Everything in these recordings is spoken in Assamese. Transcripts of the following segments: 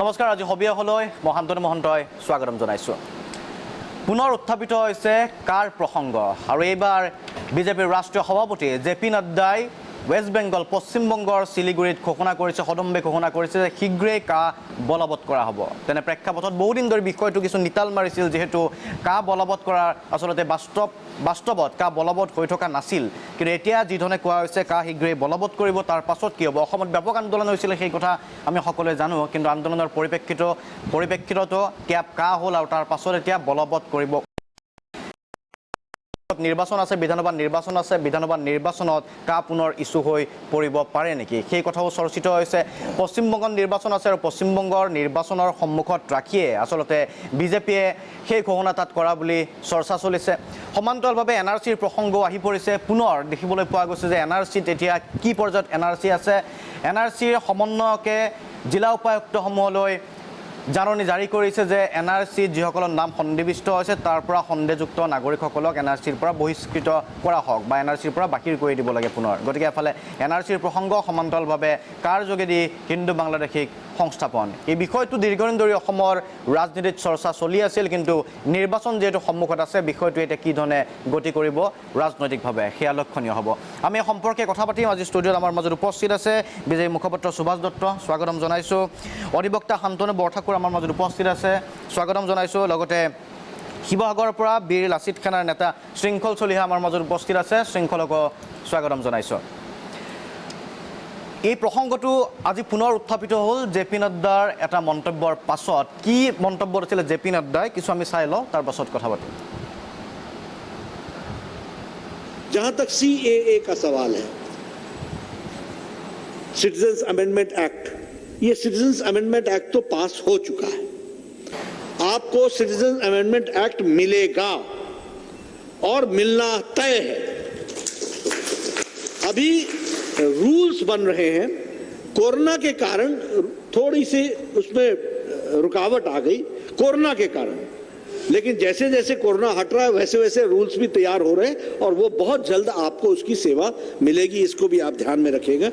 নমস্কাৰ, আজি হবিয়াহলৈ মহান্তনু মহন্তই স্বাগতম জনাইছোঁ। পুনৰ উত্থাপিত হৈছে কাৰ প্ৰসংগ আৰু এইবাৰ বিজেপিৰ ৰাষ্ট্ৰীয় সভাপতি জে.পি. নাড্ডাই ৱেষ্ট বেংগল পশ্চিমবংগৰ শিলিগুৰিত ঘোষণা কৰিছে, সদম্বে ঘোষণা কৰিছে যে শীঘ্ৰেই কা বলবৎ কৰা হ'ব। তেনে প্ৰেক্ষাপটত বহুদিন ধৰি বিষয়টো কিছু নিতাল মাৰিছিল, যিহেতু কা বলবৎ কৰাৰ আচলতে বাস্তৱত কা বলবৎ হৈ থকা নাছিল। কিন্তু এতিয়া যিধৰণে কোৱা হৈছে কা শীঘ্ৰেই বলবৎ কৰিব, তাৰ পাছত কি হ'ব? অসমত ব্যাপক আন্দোলন হৈছিলে, সেই কথা আমি সকলোৱে জানো। কিন্তু আন্দোলনৰ পৰিপ্ৰেক্ষিততো কা হ'ল আৰু তাৰ পাছত এতিয়া বলবৎ কৰিব। নিৰ্বাচন আছে, বিধানসভা নিৰ্বাচন আছে, বিধানসভা নিৰ্বাচনত কা পুনৰ ইছ্যু হৈ পৰিব পাৰে নেকি, সেই কথাও চৰ্চিত হৈছে। পশ্চিমবংগত নিৰ্বাচন আছে আৰু পশ্চিমবংগৰ নিৰ্বাচনৰ সন্মুখত ৰাখিয়ে আচলতে বিজেপিয়ে সেই ঘোষণা তাত কৰা বুলি চৰ্চা চলিছে। সমান্তৰালভাৱে NRCৰ প্ৰসংগও আহি পৰিছে। পুনৰ দেখিবলৈ পোৱা গৈছে যে NRCত এতিয়া কি পৰ্যায়ত NRC আছে। NRCৰ সমন্বয়কে জিলা উপায়ুক্তসমূহলৈ জাননী জাৰি কৰিছে যে NRCত যিসকলৰ নাম সন্নিৱিষ্ট হৈছে তাৰ পৰা সন্দেহযুক্ত নাগৰিকসকলক NRCৰ পৰা বহিষ্কৃত কৰা হওক বা NRCৰ পৰা বাকিৰ কৰি দিব লাগে পুনৰ। গতিকে এফালে NRCৰ প্ৰসংগ, সমান্তৰালভাৱে কাৰ যোগেদি হিন্দু বাংলাদেশিক সংস্থাপন, এই বিষয়টো দীৰ্ঘদিন ধৰি অসমৰ ৰাজনীতিত চৰ্চা চলি আছিল। কিন্তু নিৰ্বাচন যিহেতু সন্মুখত আছে, বিষয়টো এতিয়া কি ধৰণে গতি কৰিব ৰাজনৈতিকভাৱে সেয়া লক্ষণীয় হ'ব। আমি এই সম্পৰ্কে কথা পাতিম। আজি ষ্টুডিঅ'ত আমাৰ মাজত উপস্থিত আছে বিজেপি মুখপাত্ৰ সুভাষ দত্ত, স্বাগতম জনাইছোঁ। অধিবক্তা শান্তনু বৰঠাকুৰ আমাৰ মাজত উপস্থিত আছে, স্বাগতম জনাইছোঁ। লগতে শিৱসাগৰৰ পৰা বীৰ লাচিত সেনাৰ নেতা শৃংখল চলিহা আমাৰ মাজত উপস্থিত আছে, শৃংখলকো স্বাগতম জনাইছোঁ। এই প্ৰসংগটো আজি পুনৰ উত্থাপিত হ'ল জে.পি. নাড্ডাৰ এটা মন্তব্যৰ পাছত। কি মন্তব্য দিছিলে জে.পি. নাড্ডাই, কিছু আমি চাই লওঁ, তাৰ পাছত কথা পাতিম। जहां तक CAA का सवाल है, सिटीजन्स अमेंडमेंट एक्ट, ये सिटीजन्स अमेंडमेंट एक्ट तो पास हो चुका है। आपको सिटीजन्स अमेंडमेंट एक्ट मिलेगा और मिलना तय है। अभी रूल्स बन रहे हैं, कोरोना के कारण थोड़ी सी उसमें रुकावट आ गई कोरोना के कारण, लेकिन जैसे जैसे कोरोना हट रहा है वैसे वैसे रूल्स भी तैयार हो रहे हैं और वो बहुत जल्द आपको उसकी सेवा मिलेगी, इसको भी आप ध्यान में रखिएगा।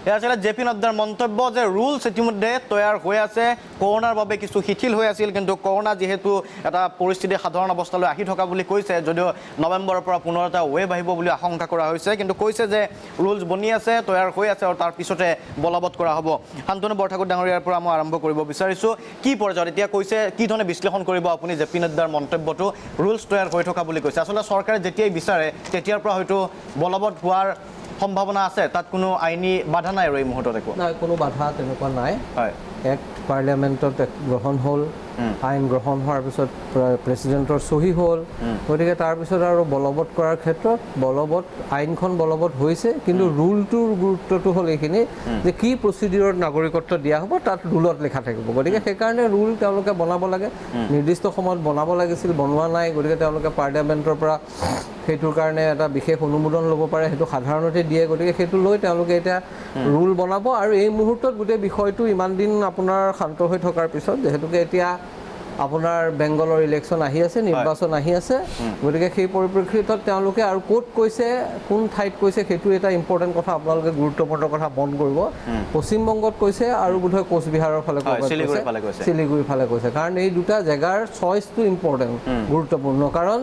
এয়া আছিলে জে.পি. নাড্ডাৰ মন্তব্য যে ৰুলছ ইতিমধ্যে তৈয়াৰ হৈ আছে। কৰোণাৰ বাবে কিছু শিথিল হৈ আছিল, কিন্তু কৰোণা যিহেতু এটা পৰিস্থিতি সাধাৰণ অৱস্থালৈ আহি থকা বুলি কৈছে, যদিও নৱেম্বৰৰ পৰা পুনৰ এটা ৱেভ আহিব বুলি আশংকা কৰা হৈছে, কিন্তু কৈছে যে ৰুলছ বনি আছে, তৈয়াৰ হৈ আছে আৰু তাৰ পিছতে বলবৎ কৰা হ'ব। শান্তনু বৰঠাকুৰ ডাঙৰীয়াৰ পৰা মই আৰম্ভ কৰিব বিচাৰিছোঁ। কি পৰ্যায়ত এতিয়া কৈছে, কি ধৰণে বিশ্লেষণ কৰিব আপুনি জে.পি. নাড্ডাৰ মন্তব্যটো? ৰুলছ তৈয়াৰ হৈ থকা বুলি কৈছে। আচলতে চৰকাৰে যেতিয়াই বিচাৰে তেতিয়াৰ পৰা হয়তো বলবৎ হোৱাৰ সম্ভাৱনা আছে, তাত কোনো আইনী বাধা নাই আৰু এই মুহূৰ্তত একো নাই, কোনো বাধা তেনেকুৱা নাই। হয়, এক্ট পাৰ্লিয়ামেণ্টত গ্ৰহণ হ'ল, আইন গ্ৰহণ হোৱাৰ পিছত প্ৰেচিডেণ্টৰ চহী হ'ল। গতিকে তাৰপিছত আৰু বলবৎ কৰাৰ ক্ষেত্ৰত আইনখন বলবৎ হৈছে, কিন্তু ৰুলটোৰ গুৰুত্বটো হ'ল এইখিনি যে কি প্ৰচিডিউৰত নাগৰিকত্ব দিয়া হ'ব তাত ৰুলত লিখা থাকিব। গতিকে সেইকাৰণে ৰুল তেওঁলোকে বনাব লাগে, নিৰ্দিষ্ট সময়ত বনাব লাগিছিল, বনোৱা নাই। গতিকে তেওঁলোকে পাৰ্লিয়ামেণ্টৰ পৰা সেইটোৰ কাৰণে এটা বিশেষ অনুমোদন ল'ব পাৰে, সেইটো সাধাৰণতে দিয়ে। গতিকে সেইটো লৈ তেওঁলোকে এতিয়া ৰুল বনাব আৰু এই মুহূৰ্তত গোটেই বিষয়টো ইমান দিন আপোনাৰ শান্ত হৈ থকাৰ পিছত, যিহেতুকে এতিয়া আপোনাৰ বেংগলৰ ইলেকশ্যন আহি আছে, নিৰ্বাচন আহি আছে, গতিকে সেই পৰিপ্ৰেক্ষিতত তেওঁলোকে আৰু ক'ত কৈছে, কোন ঠাইত কৈছে, সেইটো এটা ইম্পৰ্টেণ্ট কথা, আপোনালোকে গুৰুত্বপূৰ্ণ কথা মন কৰিব। পশ্চিমবংগত কৈছে আৰু বোধহয় কোচবিহাৰৰ ফালে কৈছে, শিলিগুৰিৰ ফালে কৈছে। কাৰণ এই দুটা জেগাৰ চইচটো ইম্পৰ্টেণ্ট, গুৰুত্বপূৰ্ণ। কাৰণ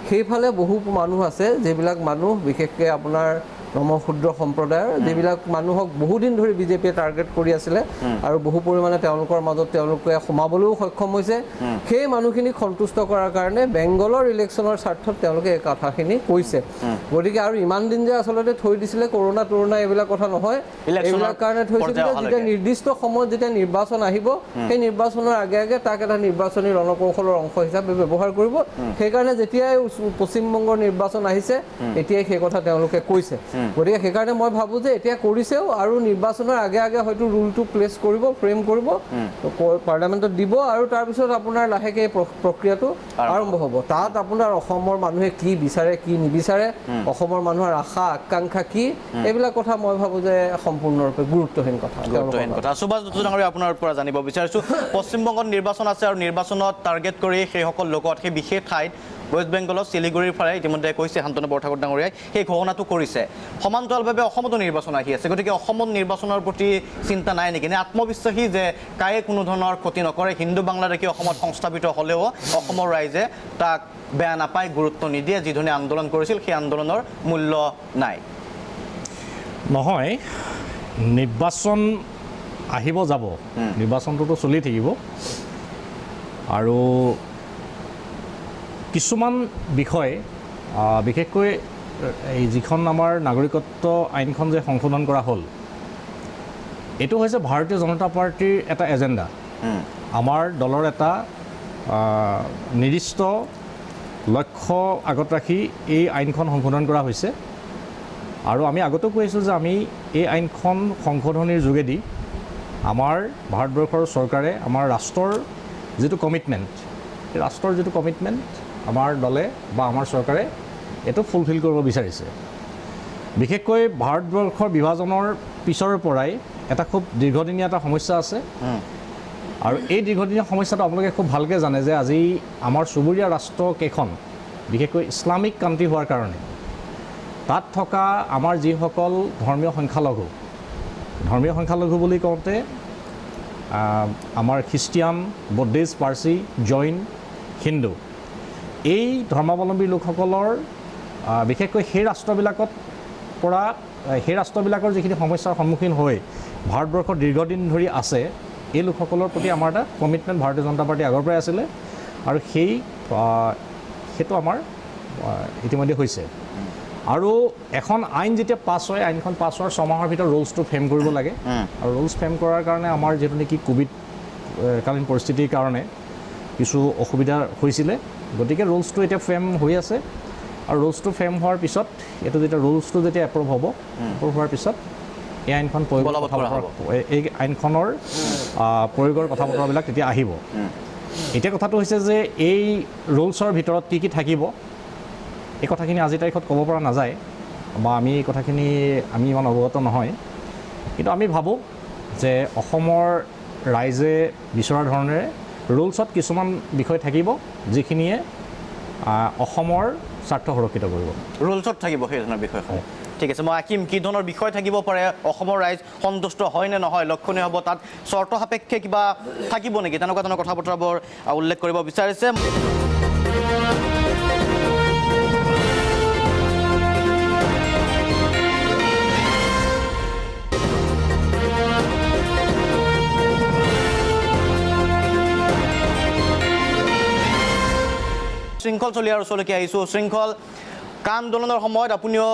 সেইফালে বহু মানুহ আছে, যিবিলাক মানুহ বিশেষকৈ আপোনাৰ নমশূদ্ৰ সম্প্ৰদায়ৰ, যিবিলাক মানুহক বহুদিন ধৰি বিজেপিয়ে টাৰ্গেট কৰি আছিলে আৰু বহু পৰিমাণে তেওঁলোকৰ মাজত তেওঁলোকে সোমাবলৈও সক্ষম হৈছে। সেই মানুহখিনিক সন্তুষ্ট কৰাৰ কাৰণে বেংগলৰ ইলেকশ্যনৰ স্বাৰ্থত তেওঁলোকে এই কথাখিনি কৈছে। গতিকে আৰু ইমান দিন যে আচলতে থৈ দিছিলে কৰোণা এইবিলাক কথা নহয়, এইবিলাক কাৰণে থৈছিলে যেতিয়া নিৰ্দিষ্ট সময়ত যেতিয়া নিৰ্বাচন আহিব, সেই নিৰ্বাচনৰ আগে আগে তাক এটা নিৰ্বাচনী ৰণকৌশলৰ অংশ হিচাপে ব্যৱহাৰ কৰিব। সেইকাৰণে যেতিয়াই পশ্চিমবংগৰ নিৰ্বাচন আহিছে, এতিয়াই সেই কথা তেওঁলোকে কৈছে। গতিকে সেইকাৰণে মই ভাবোঁ যে এতিয়া কৰিছেও আৰু নিৰ্বাচনৰ আগে আগে হয়তো ৰুলটো প্লেচ কৰিব, ফ্ৰেম কৰিব, পাৰ্লিয়ামেণ্টত দিব আৰু তাৰপিছত আপোনাৰ লাহেকৈ এই প্ৰক্ৰিয়াটো আৰম্ভ হ'ব। তাত আপোনাৰ অসমৰ মানুহে কি বিচাৰে, কি নিবিচাৰে, অসমৰ মানুহৰ আশা আকাংক্ষা কি, এইবিলাক কথা মই ভাবোঁ যে সম্পূৰ্ণৰূপে গুৰুত্বহীন কথা। সুভাষ দত্ত ডাঙৰীয়া, আপোনাৰ পৰা জানিব বিচাৰিছোঁ, পশ্চিমবংগত নিৰ্বাচন আছে আৰু নিৰ্বাচনত টাৰ্গেট কৰি সেইসকল লোকত সেই বিশেষ ঠাইত ৱেষ্ট বেংগলৰ শিলিগুৰিৰ ফালে ইতিমধ্যে কৈছে শান্তনু বৰঠাকুৰ ডাঙৰীয়াই সেই ঘোষণাটো কৰিছে সমান্তৰালভাৱে অসমতো নিৰ্বাচন আহি আছে গতিকে অসমত নিৰ্বাচনৰ প্ৰতি চিন্তা নাই নেকি নে আত্মবিশ্বাসী যে কায়ে কোনো ধৰণৰ ক্ষতি নকৰে হিন্দু বাংলাদেশী অসমত সংস্থাপিত হ'লেও অসমৰ ৰাইজে তাক বেয়া নাপায় গুৰুত্ব নিদিয়ে যিধৰণে আন্দোলন কৰিছিল সেই আন্দোলনৰ মূল্য নাই নহয় নিৰ্বাচন আহিব যাব নিৰ্বাচনটোতো চলি থাকিব আৰু কিছুমান বিষয় বিশেষকৈ এই যিখন আমাৰ নাগৰিকত্ব আইনখন যে সংশোধন কৰা হ'ল এইটো হৈছে ভাৰতীয় জনতা পাৰ্টিৰ এটা এজেণ্ডা আমাৰ দলৰ এটা নিৰ্দিষ্ট লক্ষ্য আগত ৰাখি এই আইনখন সংশোধন কৰা হৈছে আৰু আমি আগতেও কৈছোঁ যে আমি এই আইনখন সংশোধনীৰ যোগেদি আমাৰ ভাৰতবৰ্ষৰ চৰকাৰে আমাৰ ৰাষ্ট্ৰৰ যিটো কমিটমেণ্ট সেই ৰাষ্ট্ৰৰ যিটো কমিটমেণ্ট আমাৰ দলে বা আমাৰ চৰকাৰে এইটো ফুলফিল কৰিব বিচাৰিছে বিশেষকৈ ভাৰতবৰ্ষৰ বিভাজনৰ পিছৰ পৰাই এটা খুব দীৰ্ঘদিনীয়া এটা সমস্যা আছে আৰু এই দীৰ্ঘদিনীয়া সমস্যাটো আপোনালোকে খুব ভালকৈ জানে যে আজি আমাৰ চুবুৰীয়া ৰাষ্ট্ৰ কেইখন বিশেষকৈ ইছলামিক কাণ্ট্ৰি হোৱাৰ কাৰণে তাত থকা আমাৰ যিসকল ধৰ্মীয় সংখ্যালঘু বুলি কওঁতে আমাৰ খ্ৰীষ্টিয়ান বুদ্ধিষ্ট পাৰ্চী জৈন হিন্দু এই ধৰ্মাৱলম্বী লোকসকলৰ বিশেষকৈ সেই ৰাষ্ট্ৰবিলাকৰ যিখিনি সমস্যাৰ সন্মুখীন হৈ ভাৰতবৰ্ষৰ দীৰ্ঘদিন ধৰি আছে এই লোকসকলৰ প্ৰতি আমাৰ এটা কমিটমেণ্ট ভাৰতীয় জনতা পাৰ্টি আগৰ পৰাই আছিলে আৰু সেইটো আমাৰ ইতিমধ্যে হৈছে আৰু এখন আইন যেতিয়া পাছ হয় আইনখন পাছ হোৱাৰ 6 মাহৰ ভিতৰত ৰুলছটো ফ্ৰেম কৰিব লাগে আৰু ৰুলছ ফ্ৰেম কৰাৰ কাৰণে আমাৰ যিটো নেকি কোভিড কালীন পৰিস্থিতিৰ কাৰণে কিছু অসুবিধা হৈছিলে গতিকে ৰুলছটো এতিয়া ফ্ৰেম হৈ আছে আৰু ৰুলছটো ফ্ৰেম হোৱাৰ পিছত এইটো যেতিয়া ৰুলছটো যেতিয়া এপ্ৰুভ হ'ব এপ্ৰুভ হোৱাৰ পিছত এই আইনখন এই আইনখনৰ প্ৰয়োগৰ কথা বতৰাবিলাক তেতিয়া আহিব এতিয়া কথাটো হৈছে যে এই ৰুলছৰ ভিতৰত কি থাকিব এই কথাখিনি আজিৰ তাৰিখত ক'ব পৰা নাযায় বা আমি এই কথাখিনি আমি ইমান অৱগত নহয় কিন্তু আমি ভাবোঁ যে অসমৰ ৰাইজে বিচৰা ধৰণেৰে ৰুলছত কিছুমান বিষয় থাকিব যিখিনিয়ে অসমৰ স্বাৰ্থ সুৰক্ষিত কৰিব ৰুলছত থাকিব সেই ধৰণৰ বিষয়সমূহ ঠিক আছে মই আকিম কি ধৰণৰ বিষয় থাকিব পাৰে অসমৰ ৰাইজ সন্তুষ্ট হয় নে নহয় লক্ষণীয় হ'ব তাত চৰ্ত সাপেক্ষে কিবা থাকিব নেকি তেনেকুৱা ধৰণৰ কথা বতৰাবোৰ উল্লেখ কৰিব বিচাৰিছে শৃংখল চলিয়াৰ ওচৰলৈকে আহিছোঁ শৃংখল কা আন্দোলনৰ সময়ত আপুনিও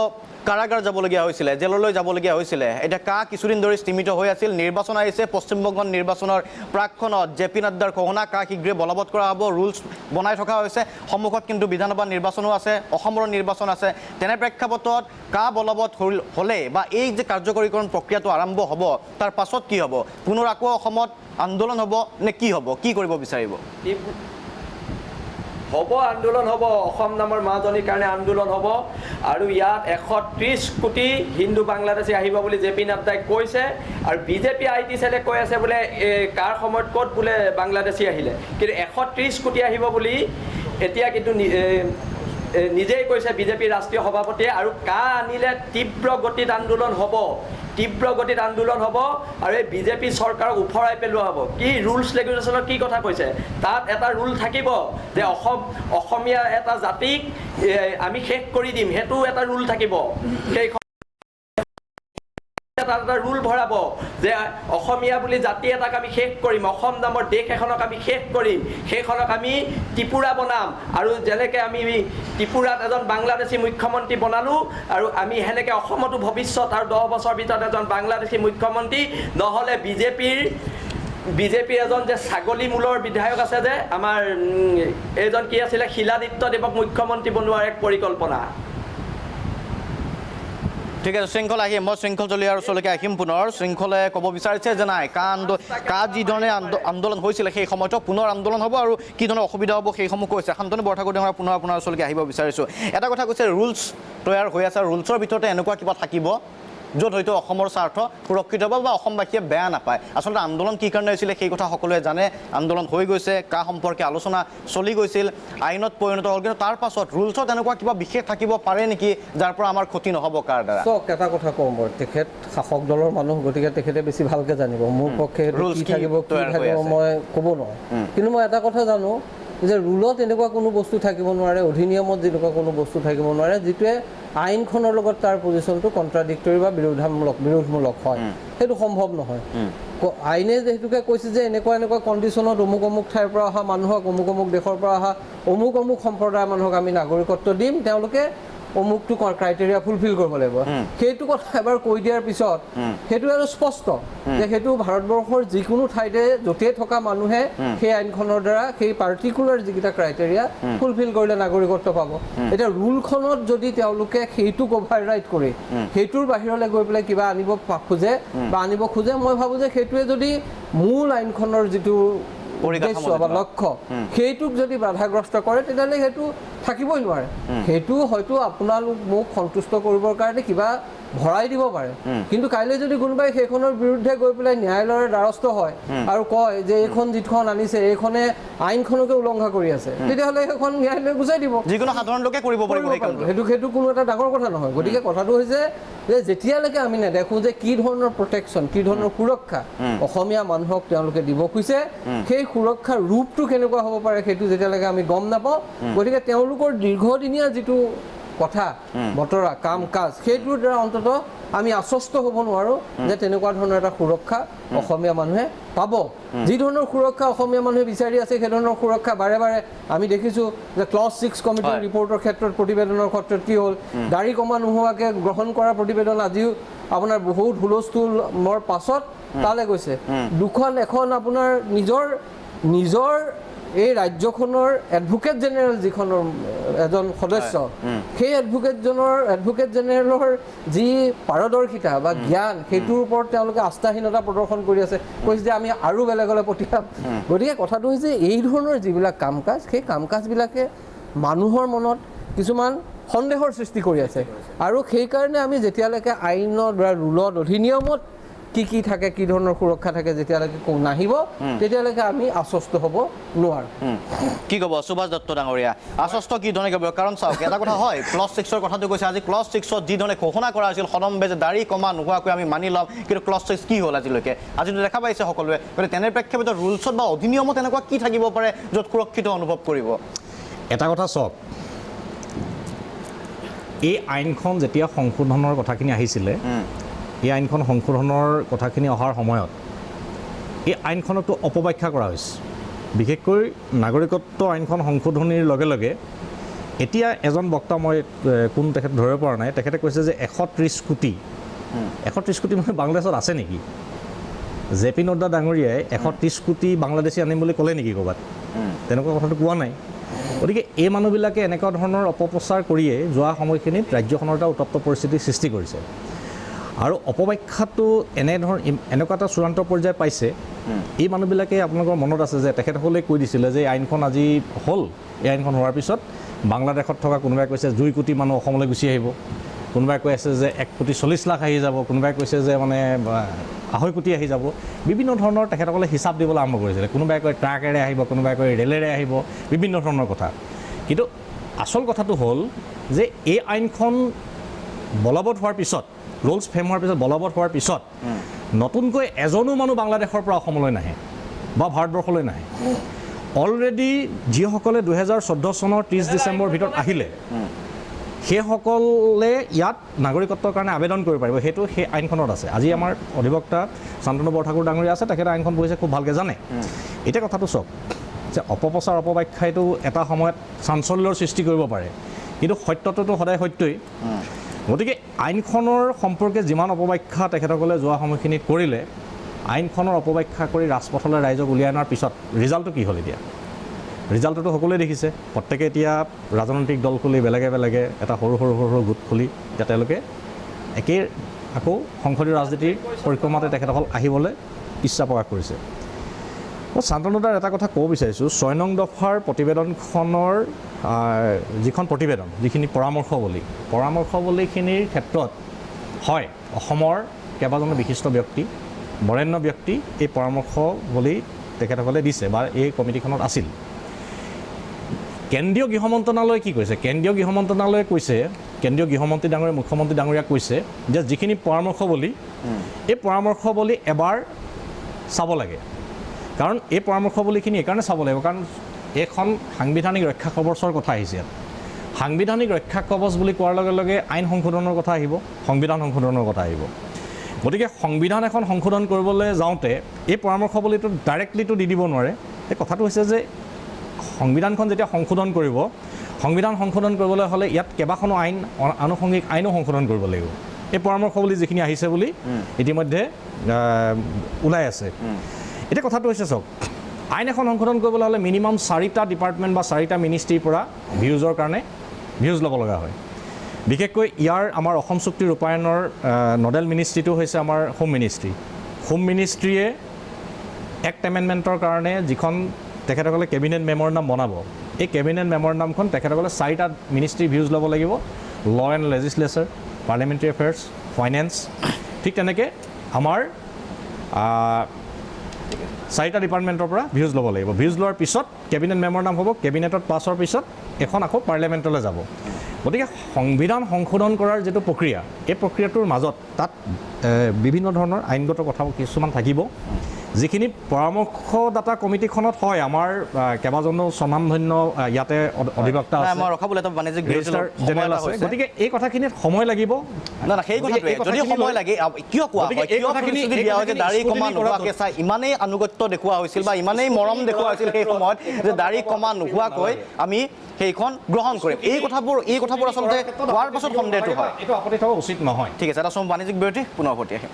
কাৰাগাৰ যাবলগীয়া হৈছিলে জেললৈ যাবলগীয়া হৈছিলে এতিয়া কা কিছুদিন ধৰি স্থিমিত হৈ আছিল নিৰ্বাচন আহিছে পশ্চিমবংগৰ নিৰ্বাচনৰ প্ৰাকখনত জে.পি. নাড্ডাৰ ঘোষণা কা শীঘ্ৰে বলবৎ কৰা হ'ব ৰুলছ বনাই থকা হৈছে সন্মুখত কিন্তু বিধানসভা নিৰ্বাচনো আছে অসমৰ নিৰ্বাচন আছে তেনে প্ৰেক্ষাপটত কা বলবৎ হ'লে বা এই যে কাৰ্যকৰীকৰণ প্ৰক্ৰিয়াটো আৰম্ভ হ'ব তাৰ পাছত কি হ'ব পুনৰ আকৌ অসমত আন্দোলন হ'ব নে কি হ'ব কি কৰিব বিচাৰিব হ'ব আন্দোলন হ'ব অসম নামৰ মাজনীৰ কাৰণে আন্দোলন হ'ব আৰু ইয়াত 130 কোটি হিন্দু বাংলাদেশী আহিব বুলি জে.পি. নাড্ডাই কৈছে আৰু বিজেপি আইটি সেলে কৈ আছে বোলে কাৰ সময়ত ক'ত বোলে বাংলাদেশী আহিলে কিন্তু 130 কোটি আহিব বুলি এতিয়া কিন্তু নিজেই কৈছে বিজেপি ৰাষ্ট্ৰীয় সভাপতিয়ে আৰু কা আনিলে তীব্ৰ গতিত আন্দোলন হ'ব আৰু এই বিজেপি চৰকাৰক উফৰাই পেলোৱা হ'ব কি ৰুলছ ৰেগুলেশ্যনৰ কি কথা কৈছে তাত এটা ৰুল থাকিব যে অসমীয়া এটা জাতিক আমি শেষ কৰি দিম সেইটো এটা ৰুল থাকিব সেই এটা ৰুল ভৰাব যে অসমীয়া বুলি জাতি এটাক আমি শেষ কৰিম অসম নামৰ দেশ এখনক আমি শেষ কৰিম সেইখনক আমি ত্ৰিপুৰা বনাম আৰু যেনেকৈ আমি ত্ৰিপুৰাত এজন বাংলাদেশী মুখ্যমন্ত্ৰী বনালোঁ আৰু আমি সেনেকৈ অসমতো ভৱিষ্যত আৰু 10 বছৰ ভিতৰত এজন বাংলাদেশী মুখ্যমন্ত্ৰী নহ'লে বিজেপিৰ এজন যে ছাগলী মূলৰ বিধায়ক আছে যে আমাৰ এইজন কি আছিলে শিলাদিত্য দেৱক মুখ্যমন্ত্ৰী বনোৱাৰ এক পৰিকল্পনা ঠিক আছে শৃংখল আহিম মই শৃংখল চলিয়াৰ ওচৰলৈকে আহিম পুনৰ শৃংখলে ক'ব বিচাৰিছে যে নাই কা যিধৰণে আন্দোলন হৈছিলে সেই সময়তো পুনৰ আন্দোলন হ'ব আৰু কি ধৰণৰ অসুবিধা হ'ব সেইসমূহ কৈছে শান্তনু বৰঠাকুৰ ডাঙৰীয়া পুনৰ আপোনাৰ ওচৰলৈকে আহিব বিচাৰিছোঁ এটা কথা কৈছে ৰুলছ তৈয়াৰ হৈ আছে আৰু ৰুলছৰ ভিতৰতে এনেকুৱা কিবা থাকিব য'ত হয়তো অসমৰ স্বাৰ্থ সুৰক্ষিত হ'ব বা অসমবাসীয়ে বেয়া নাপায় আচলতে আন্দোলন কি কাৰণে হৈছিলে সেই কথা সকলোৱে জানে আন্দোলন হৈ গৈছে কা সম্পৰ্কে আলোচনা চলি গৈছিল আইনত পৰিণত হ'ল কিন্তু তাৰ পাছত ৰুলছত এনেকুৱা কিবা বিশেষ থাকিব পাৰে নেকি যাৰ পৰা আমাৰ ক্ষতি নহ'ব কাৰ দ্বাৰা চাওক এটা কথা কওঁ মই তেখেত শাসক দলৰ মানুহ গতিকে তেখেতে বেছি ভালকৈ জানিব মোৰ পক্ষে কি থাকিব মই ক'ব নোৱাৰোঁ কিন্তু মই এটা কথা জানো যে ৰুলত এনেকুৱা কোনো বস্তু থাকিব নোৱাৰে অধিনিয়মত যেনেকুৱা কোনো বস্তু থাকিব নোৱাৰে যিটোৱে আইনখনৰ লগত তাৰ পজিশ্যনটো কণ্ট্ৰাডিক্টৰী বা বিৰোধমূলক হয় সেইটো সম্ভৱ নহয় আইনে যিহেতুকে কৈছে যে এনেকুৱা কণ্ডিশ্যনত অমুক ঠাইৰ পৰা অহা মানুহক অমুক দেশৰ পৰা অহা অমুক সম্প্ৰদায়ৰ মানুহক আমি নাগৰিকত্ব দিম তেওঁলোকে অমুকটো ক্ৰাইটেৰিয়া ফুলফিল কৰিব লাগিব সেইটো কথা এবাৰ কৈ দিয়াৰ পিছত সেইটো আৰু স্পষ্ট যে সেইটো ভাৰতবৰ্ষৰ যিকোনো ঠাইতে য'তেই থকা মানুহে সেই আইনখনৰ দ্বাৰা সেই পাৰ্টিকুলাৰ যিকেইটা ক্ৰাইটেৰিয়া ফুলফিল কৰিলে নাগৰিকত্ব পাব এতিয়া ৰুলখনত যদি তেওঁলোকে সেইটোক অভাৰৰাইড কৰি সেইটোৰ বাহিৰলৈ গৈ পেলাই কিবা আনিব খোজে মই ভাবোঁ যে সেইটোৱে যদি মূল আইনখনৰ যিটো উদ্দেশ্য বা লক্ষ্য সেইটোক যদি বাধাগ্ৰস্ত কৰে তেতিয়াহ'লে সেইটো থাকিবই নোৱাৰে সেইটো হয়তো আপোনালোক মোক সন্তুষ্ট কৰিবৰ কাৰণে কিবা ভৰাই দিব পাৰে কিন্তু কাইলৈ যদি কোনোবাই সেইখনৰ বিৰুদ্ধে গৈ পেলাই ন্যায়ালয়ৰ দ্বাৰস্থ হয় আৰু কয় যে এইখন যিখন আনিছে এইখনে আইনখনকে উলংঘা কৰি আছে তেতিয়াহ'লে সেইখন ন্যায়ালয়ে গুচাই দিব যিকোনো সাধাৰণ লোকে কৰিব পাৰিব সেইটো কোনো এটা ডাঙৰ কথা নহয় গতিকে কথাটো হৈছে যে যেতিয়ালৈকে আমি নেদেখোঁ যে কি ধৰণৰ প্ৰটেকশ্যন কি ধৰণৰ সুৰক্ষা অসমীয়া মানুহক তেওঁলোকে দিব খুজিছে সেই সুৰক্ষাৰ ৰূপটো কেনেকুৱা হ'ব পাৰে সেইটো যেতিয়ালৈকে আমি গম নাপাওঁ গতিকে তেওঁলোকৰ দীৰ্ঘদিনীয়া যিটো কথা বতৰা কাম কাজ সেইটোৰ দ্বাৰা অন্তত আমি আশ্বস্ত হ'ব নোৱাৰোঁ যে তেনেকুৱা ধৰণৰ এটা সুৰক্ষা অসমীয়া মানুহে পাব যি ধৰণৰ সুৰক্ষা অসমীয়া মানুহে বিচাৰি আছে সেই ধৰণৰ সুৰক্ষা বাৰে বাৰে আমি দেখিছোঁ যে ক্লজ 6 কমিটিৰ ৰিপৰ্টৰ ক্ষেত্ৰত প্ৰতিবেদনৰ ক্ষেত্ৰত কি হ'ল দাড়ি কমা নোহোৱাকৈ গ্ৰহণ কৰা প্ৰতিবেদন আজিও আপোনাৰ বহুত হুলস্থুলৰ পাছত তালৈ গৈছে এখন আপোনাৰ নিজৰ এই ৰাজ্যখনৰ এডভোকেট জেনেৰেল যিখনৰ এজন সদস্য সেই এডভোকেট জেনেৰেলৰ যি পাৰদৰ্শিতা বা জ্ঞান সেইটোৰ ওপৰত তেওঁলোকে আস্থাহীনতা প্ৰদৰ্শন কৰি আছে কৈছে যে আমি আৰু বেলেগলৈ পঠিয়াম গতিকে কথাটো হৈছে এই ধৰণৰ যিবিলাক কাম কাজ সেই কাম কাজবিলাকে মানুহৰ মনত কিছুমান সন্দেহৰ সৃষ্টি কৰি আছে আৰু সেইকাৰণে আমি যেতিয়ালৈকে আইনত বা ৰুলত অধিনিয়মত কি থাকে কি ধৰণৰ সুৰক্ষা থাকে যেতিয়ালৈকে নাহিব তেতিয়ালৈকে আমি আশ্বস্ত হ'ব নোৱাৰোঁ কি ক'ব সুভাষ দত্ত ডাঙৰীয়া আশ্বস্ত কি ধৰণে ক'ব কাৰণ চাওক এটা কথা হয় ক্লজ 6ৰ কথাটো কৈছে আজি ক্লজ 6ত যি ধৰণে ঘোষণা কৰা হৈছিল সদম্বে যে দাড়ি কমা নোহোৱাকৈ আমি মানি ল'ম কিন্তু ক্লজ 6 কি হ'ল আজিলৈকে আজিতো দেখা পাইছে সকলোৱে গতিকে তেনে প্ৰেক্ষাপটত ৰুলছত বা অধিনিয়মত এনেকুৱা কি থাকিব পাৰে য'ত সুৰক্ষিত অনুভৱ কৰিব এটা কথা চাওক এই আইনখন যেতিয়া সংশোধনৰ কথাখিনি আহিছিলে এই আইনখন সংশোধনৰ কথাখিনি অহাৰ সময়ত এই আইনখনকতো অপব্যাখ্যা কৰা হৈছে বিশেষকৈ নাগৰিকত্ব আইনখন সংশোধনীৰ লগে লগে এতিয়া এজন বক্তা মই কোন তেখেত ধৰিব পৰা নাই তেখেতে কৈছে যে 130 কোটি মানে বাংলাদেশত আছে নেকি জে পি নড্ডা ডাঙৰীয়াই 130 কোটি বাংলাদেশী আনিম বুলি ক'লে নেকি ক'ৰবাত তেনেকুৱা কথাটো কোৱা নাই গতিকে এই মানুহবিলাকে এনেকুৱা ধৰণৰ অপপ্ৰচাৰ কৰিয়ে যোৱা সময়খিনিত ৰাজ্যখনৰ এটা উত্তপ্ত পৰিস্থিতিৰ সৃষ্টি কৰিছে আৰু অপব্যাখ্যাটো এনেকুৱা এটা চূড়ান্ত পৰ্যায় পাইছে এই মানুহবিলাকে আপোনালোকৰ মনত আছে যে তেখেতসকলে কৈ দিছিলে যে আইনখন আজি হ'ল এই আইনখন হোৱাৰ পিছত বাংলাদেশত থকা কোনোবাই কৈছে 2 কোটি মানুহ অসমলৈ গুচি আহিব কোনোবাই কৈ আছে যে 1 কোটি 40 লাখ আহি যাব কোনোবাই কৈছে যে মানে 2.5 কোটি আহি যাব বিভিন্ন ধৰণৰ তেখেতসকলে হিচাপ দিবলৈ আৰম্ভ কৰিছিলে কোনোবাই কয় ট্ৰাকেৰে আহিব কোনোবাই কয় ৰেলেৰে আহিব বিভিন্ন ধৰণৰ কথা কিন্তু আচল কথাটো হ'ল যে এই আইনখন বলবৎ হোৱাৰ পিছত ৰুলছ ফ্ৰেম হোৱাৰ পিছত বলবৎ হোৱাৰ পিছত নতুনকৈ এজনো মানুহ বাংলাদেশৰ পৰা অসমলৈ নাহে বা ভাৰতবৰ্ষলৈ নাহে অলৰেডি যিসকলে 2014 চনৰ 30 ডিচেম্বৰ ভিতৰত আহিলে সেইসকলে ইয়াত নাগৰিকত্বৰ কাৰণে আবেদন কৰিব পাৰিব সেইটো সেই আইনখনত আছে আজি আমাৰ অধিবক্তা শান্তনু বৰঠাকুৰ ডাঙৰীয়া আছে তেখেতে আইনখন পঢ়িছে খুব ভালকৈ জানে এতিয়া কথাটো চাওক যে অপপ্ৰচাৰ অপব্যাখ্যাইটো এটা সময়ত চাঞ্চল্যৰ সৃষ্টি কৰিব পাৰে কিন্তু সত্যটোতো সদায় সত্যই গতিকে আইনখনৰ সম্পৰ্কে যিমান অপব্যাখ্যা তেখেতসকলে যোৱা সময়খিনিত কৰিলে আইনখনৰ অপব্যাখ্যা কৰি ৰাজপথলৈ ৰাইজক উলিয়াই অনাৰ পিছত ৰিজাল্টটো কি হ'ল এতিয়া ৰিজাল্টটো সকলোৱে দেখিছে প্ৰত্যেকে এতিয়া ৰাজনৈতিক দল খুলি বেলেগে এটা সৰু গোট খুলি এতিয়া তেওঁলোকে একেই আকৌ সংসদীয় ৰাজনীতিৰ পৰিক্ৰমাতে তেখেতসকল আহিবলৈ ইচ্ছা প্ৰকাশ কৰিছে মই শান্তনুদাৰ এটা কথা ক'ব বিচাৰিছোঁ 6 নং দফাৰ প্ৰতিবেদনখনৰ যিখন প্ৰতিবেদন যিখিনি পৰামৰ্শৱলীখিনিৰ ক্ষেত্ৰত হয় অসমৰ কেইবাজনো বিশিষ্ট ব্যক্তি বৰেণ্য ব্যক্তি এই পৰামৰ্শ বুলি তেখেতসকলে দিছে বা এই কমিটিখনত আছিল কেন্দ্ৰীয় গৃহ মন্ত্ৰণালয়ে কি কৈছে কেন্দ্ৰীয় গৃহ মন্ত্ৰণালয়ে কৈছে কেন্দ্ৰীয় গৃহমন্ত্ৰী ডাঙৰীয়া মুখ্যমন্ত্ৰী ডাঙৰীয়াক কৈছে যে যিখিনি পৰামৰ্শৱলী এই পৰামৰ্শৱলী এবাৰ চাব লাগে কাৰণ এই পৰামৰ্শৱলীখিনি এইকাৰণে চাব লাগিব কাৰণ এখন সাংবিধানিক ৰক্ষা কৱচৰ কথা আহিছে ইয়াত সাংবিধানিক ৰক্ষা কৱচ বুলি কোৱাৰ লগে লগে আইন সংশোধনৰ কথা আহিব সংবিধান সংশোধনৰ কথা আহিব গতিকে সংবিধান এখন সংশোধন কৰিবলৈ যাওঁতে এই পৰামৰ্শৱলীটো ডাইৰেক্টলিটো দি দিব নোৱাৰে এই কথাটো হৈছে যে সংবিধানখন যেতিয়া সংশোধন কৰিব সংবিধান সংশোধন কৰিবলৈ হ'লে ইয়াত কেইবাখনো আইন আনুষংগিক আইনো সংশোধন কৰিব লাগিব এই পৰামৰ্শৱলী যিখিনি আহিছে বুলি ইতিমধ্যে ওলাই আছে এতিয়া কথাটো হৈছে চাওক আইন এখন সংশোধন কৰিবলৈ হ'লে মিনিমাম 4টা ডিপাৰ্টমেণ্ট বা 4টা মিনিষ্ট্ৰীৰ পৰা ভিউজৰ কাৰণে ভিউজ ল'ব লগা হয় বিশেষকৈ ইয়াৰ আমাৰ অসম চুক্তি ৰূপায়ণৰ নডেল মিনিষ্ট্ৰীটো হৈছে আমাৰ হোম মিনিষ্ট্ৰীয়ে এক্ট এমেণ্ডমেণ্টৰ কাৰণে যিখন তেখেতসকলে কেবিনেট মেম'ৰেণ্ডাম বনাব এই কেবিনেট মেম'ৰেণ্ডামখন তেখেতসকলে 4টা মিনিষ্ট্ৰী ভিউজ ল'ব লাগিব ল and legislature parliamentary affairs finance ঠিক তেনেকৈ আমাৰ 4টা ডিপাৰ্টমেণ্টৰ পৰা ভিউজ ল'ব লাগিব ভিউজ লোৱাৰ পিছত কেবিনেট মেম'ৰেণ্ডাম হ'ব কেবিনেটত পাছ হোৱাৰ পিছত এখন আকৌ পাৰ্লিয়ামেণ্টলৈ যাব গতিকে সংবিধান সংশোধন কৰাৰ যিটো প্ৰক্ৰিয়া এই প্ৰক্ৰিয়াটোৰ মাজত তাত বিভিন্ন ধৰণৰ আইনগত কথা কিছুমান থাকিব যিখিনি পৰামৰ্শদাতা কমিটিখনত হয় আমাৰ কেইবাজনো স্বনামধন্য ইয়াতে অধিবক্তা আছে জেনেৰেল আছে গতিকে এই কথাখিনিত সময় লাগিব না সেই কথাটোৱে যদি সময় লাগে কিয় কোৱা হয় কিয় কথাখিনি দিয়া হয় যে দাড়ি কমা নোহোৱাকৈ চাই ইমানেই আনুগত্য দেখুওৱা হৈছিল বা ইমানেই মৰম দেখুওৱা হৈছিল সেই সময়ত যে দাড়ি কমা নোহোৱাকৈ আমি সেইখন গ্ৰহণ কৰিম এই কথাবোৰ আচলতে কোৱাৰ পাছত সন্দেহটো হয় এইটো আপত্তি থকা উচিত নহয় ঠিক আছে এটা বাণিজ্যিক বিৰতি পুনৰ উভতি আহিম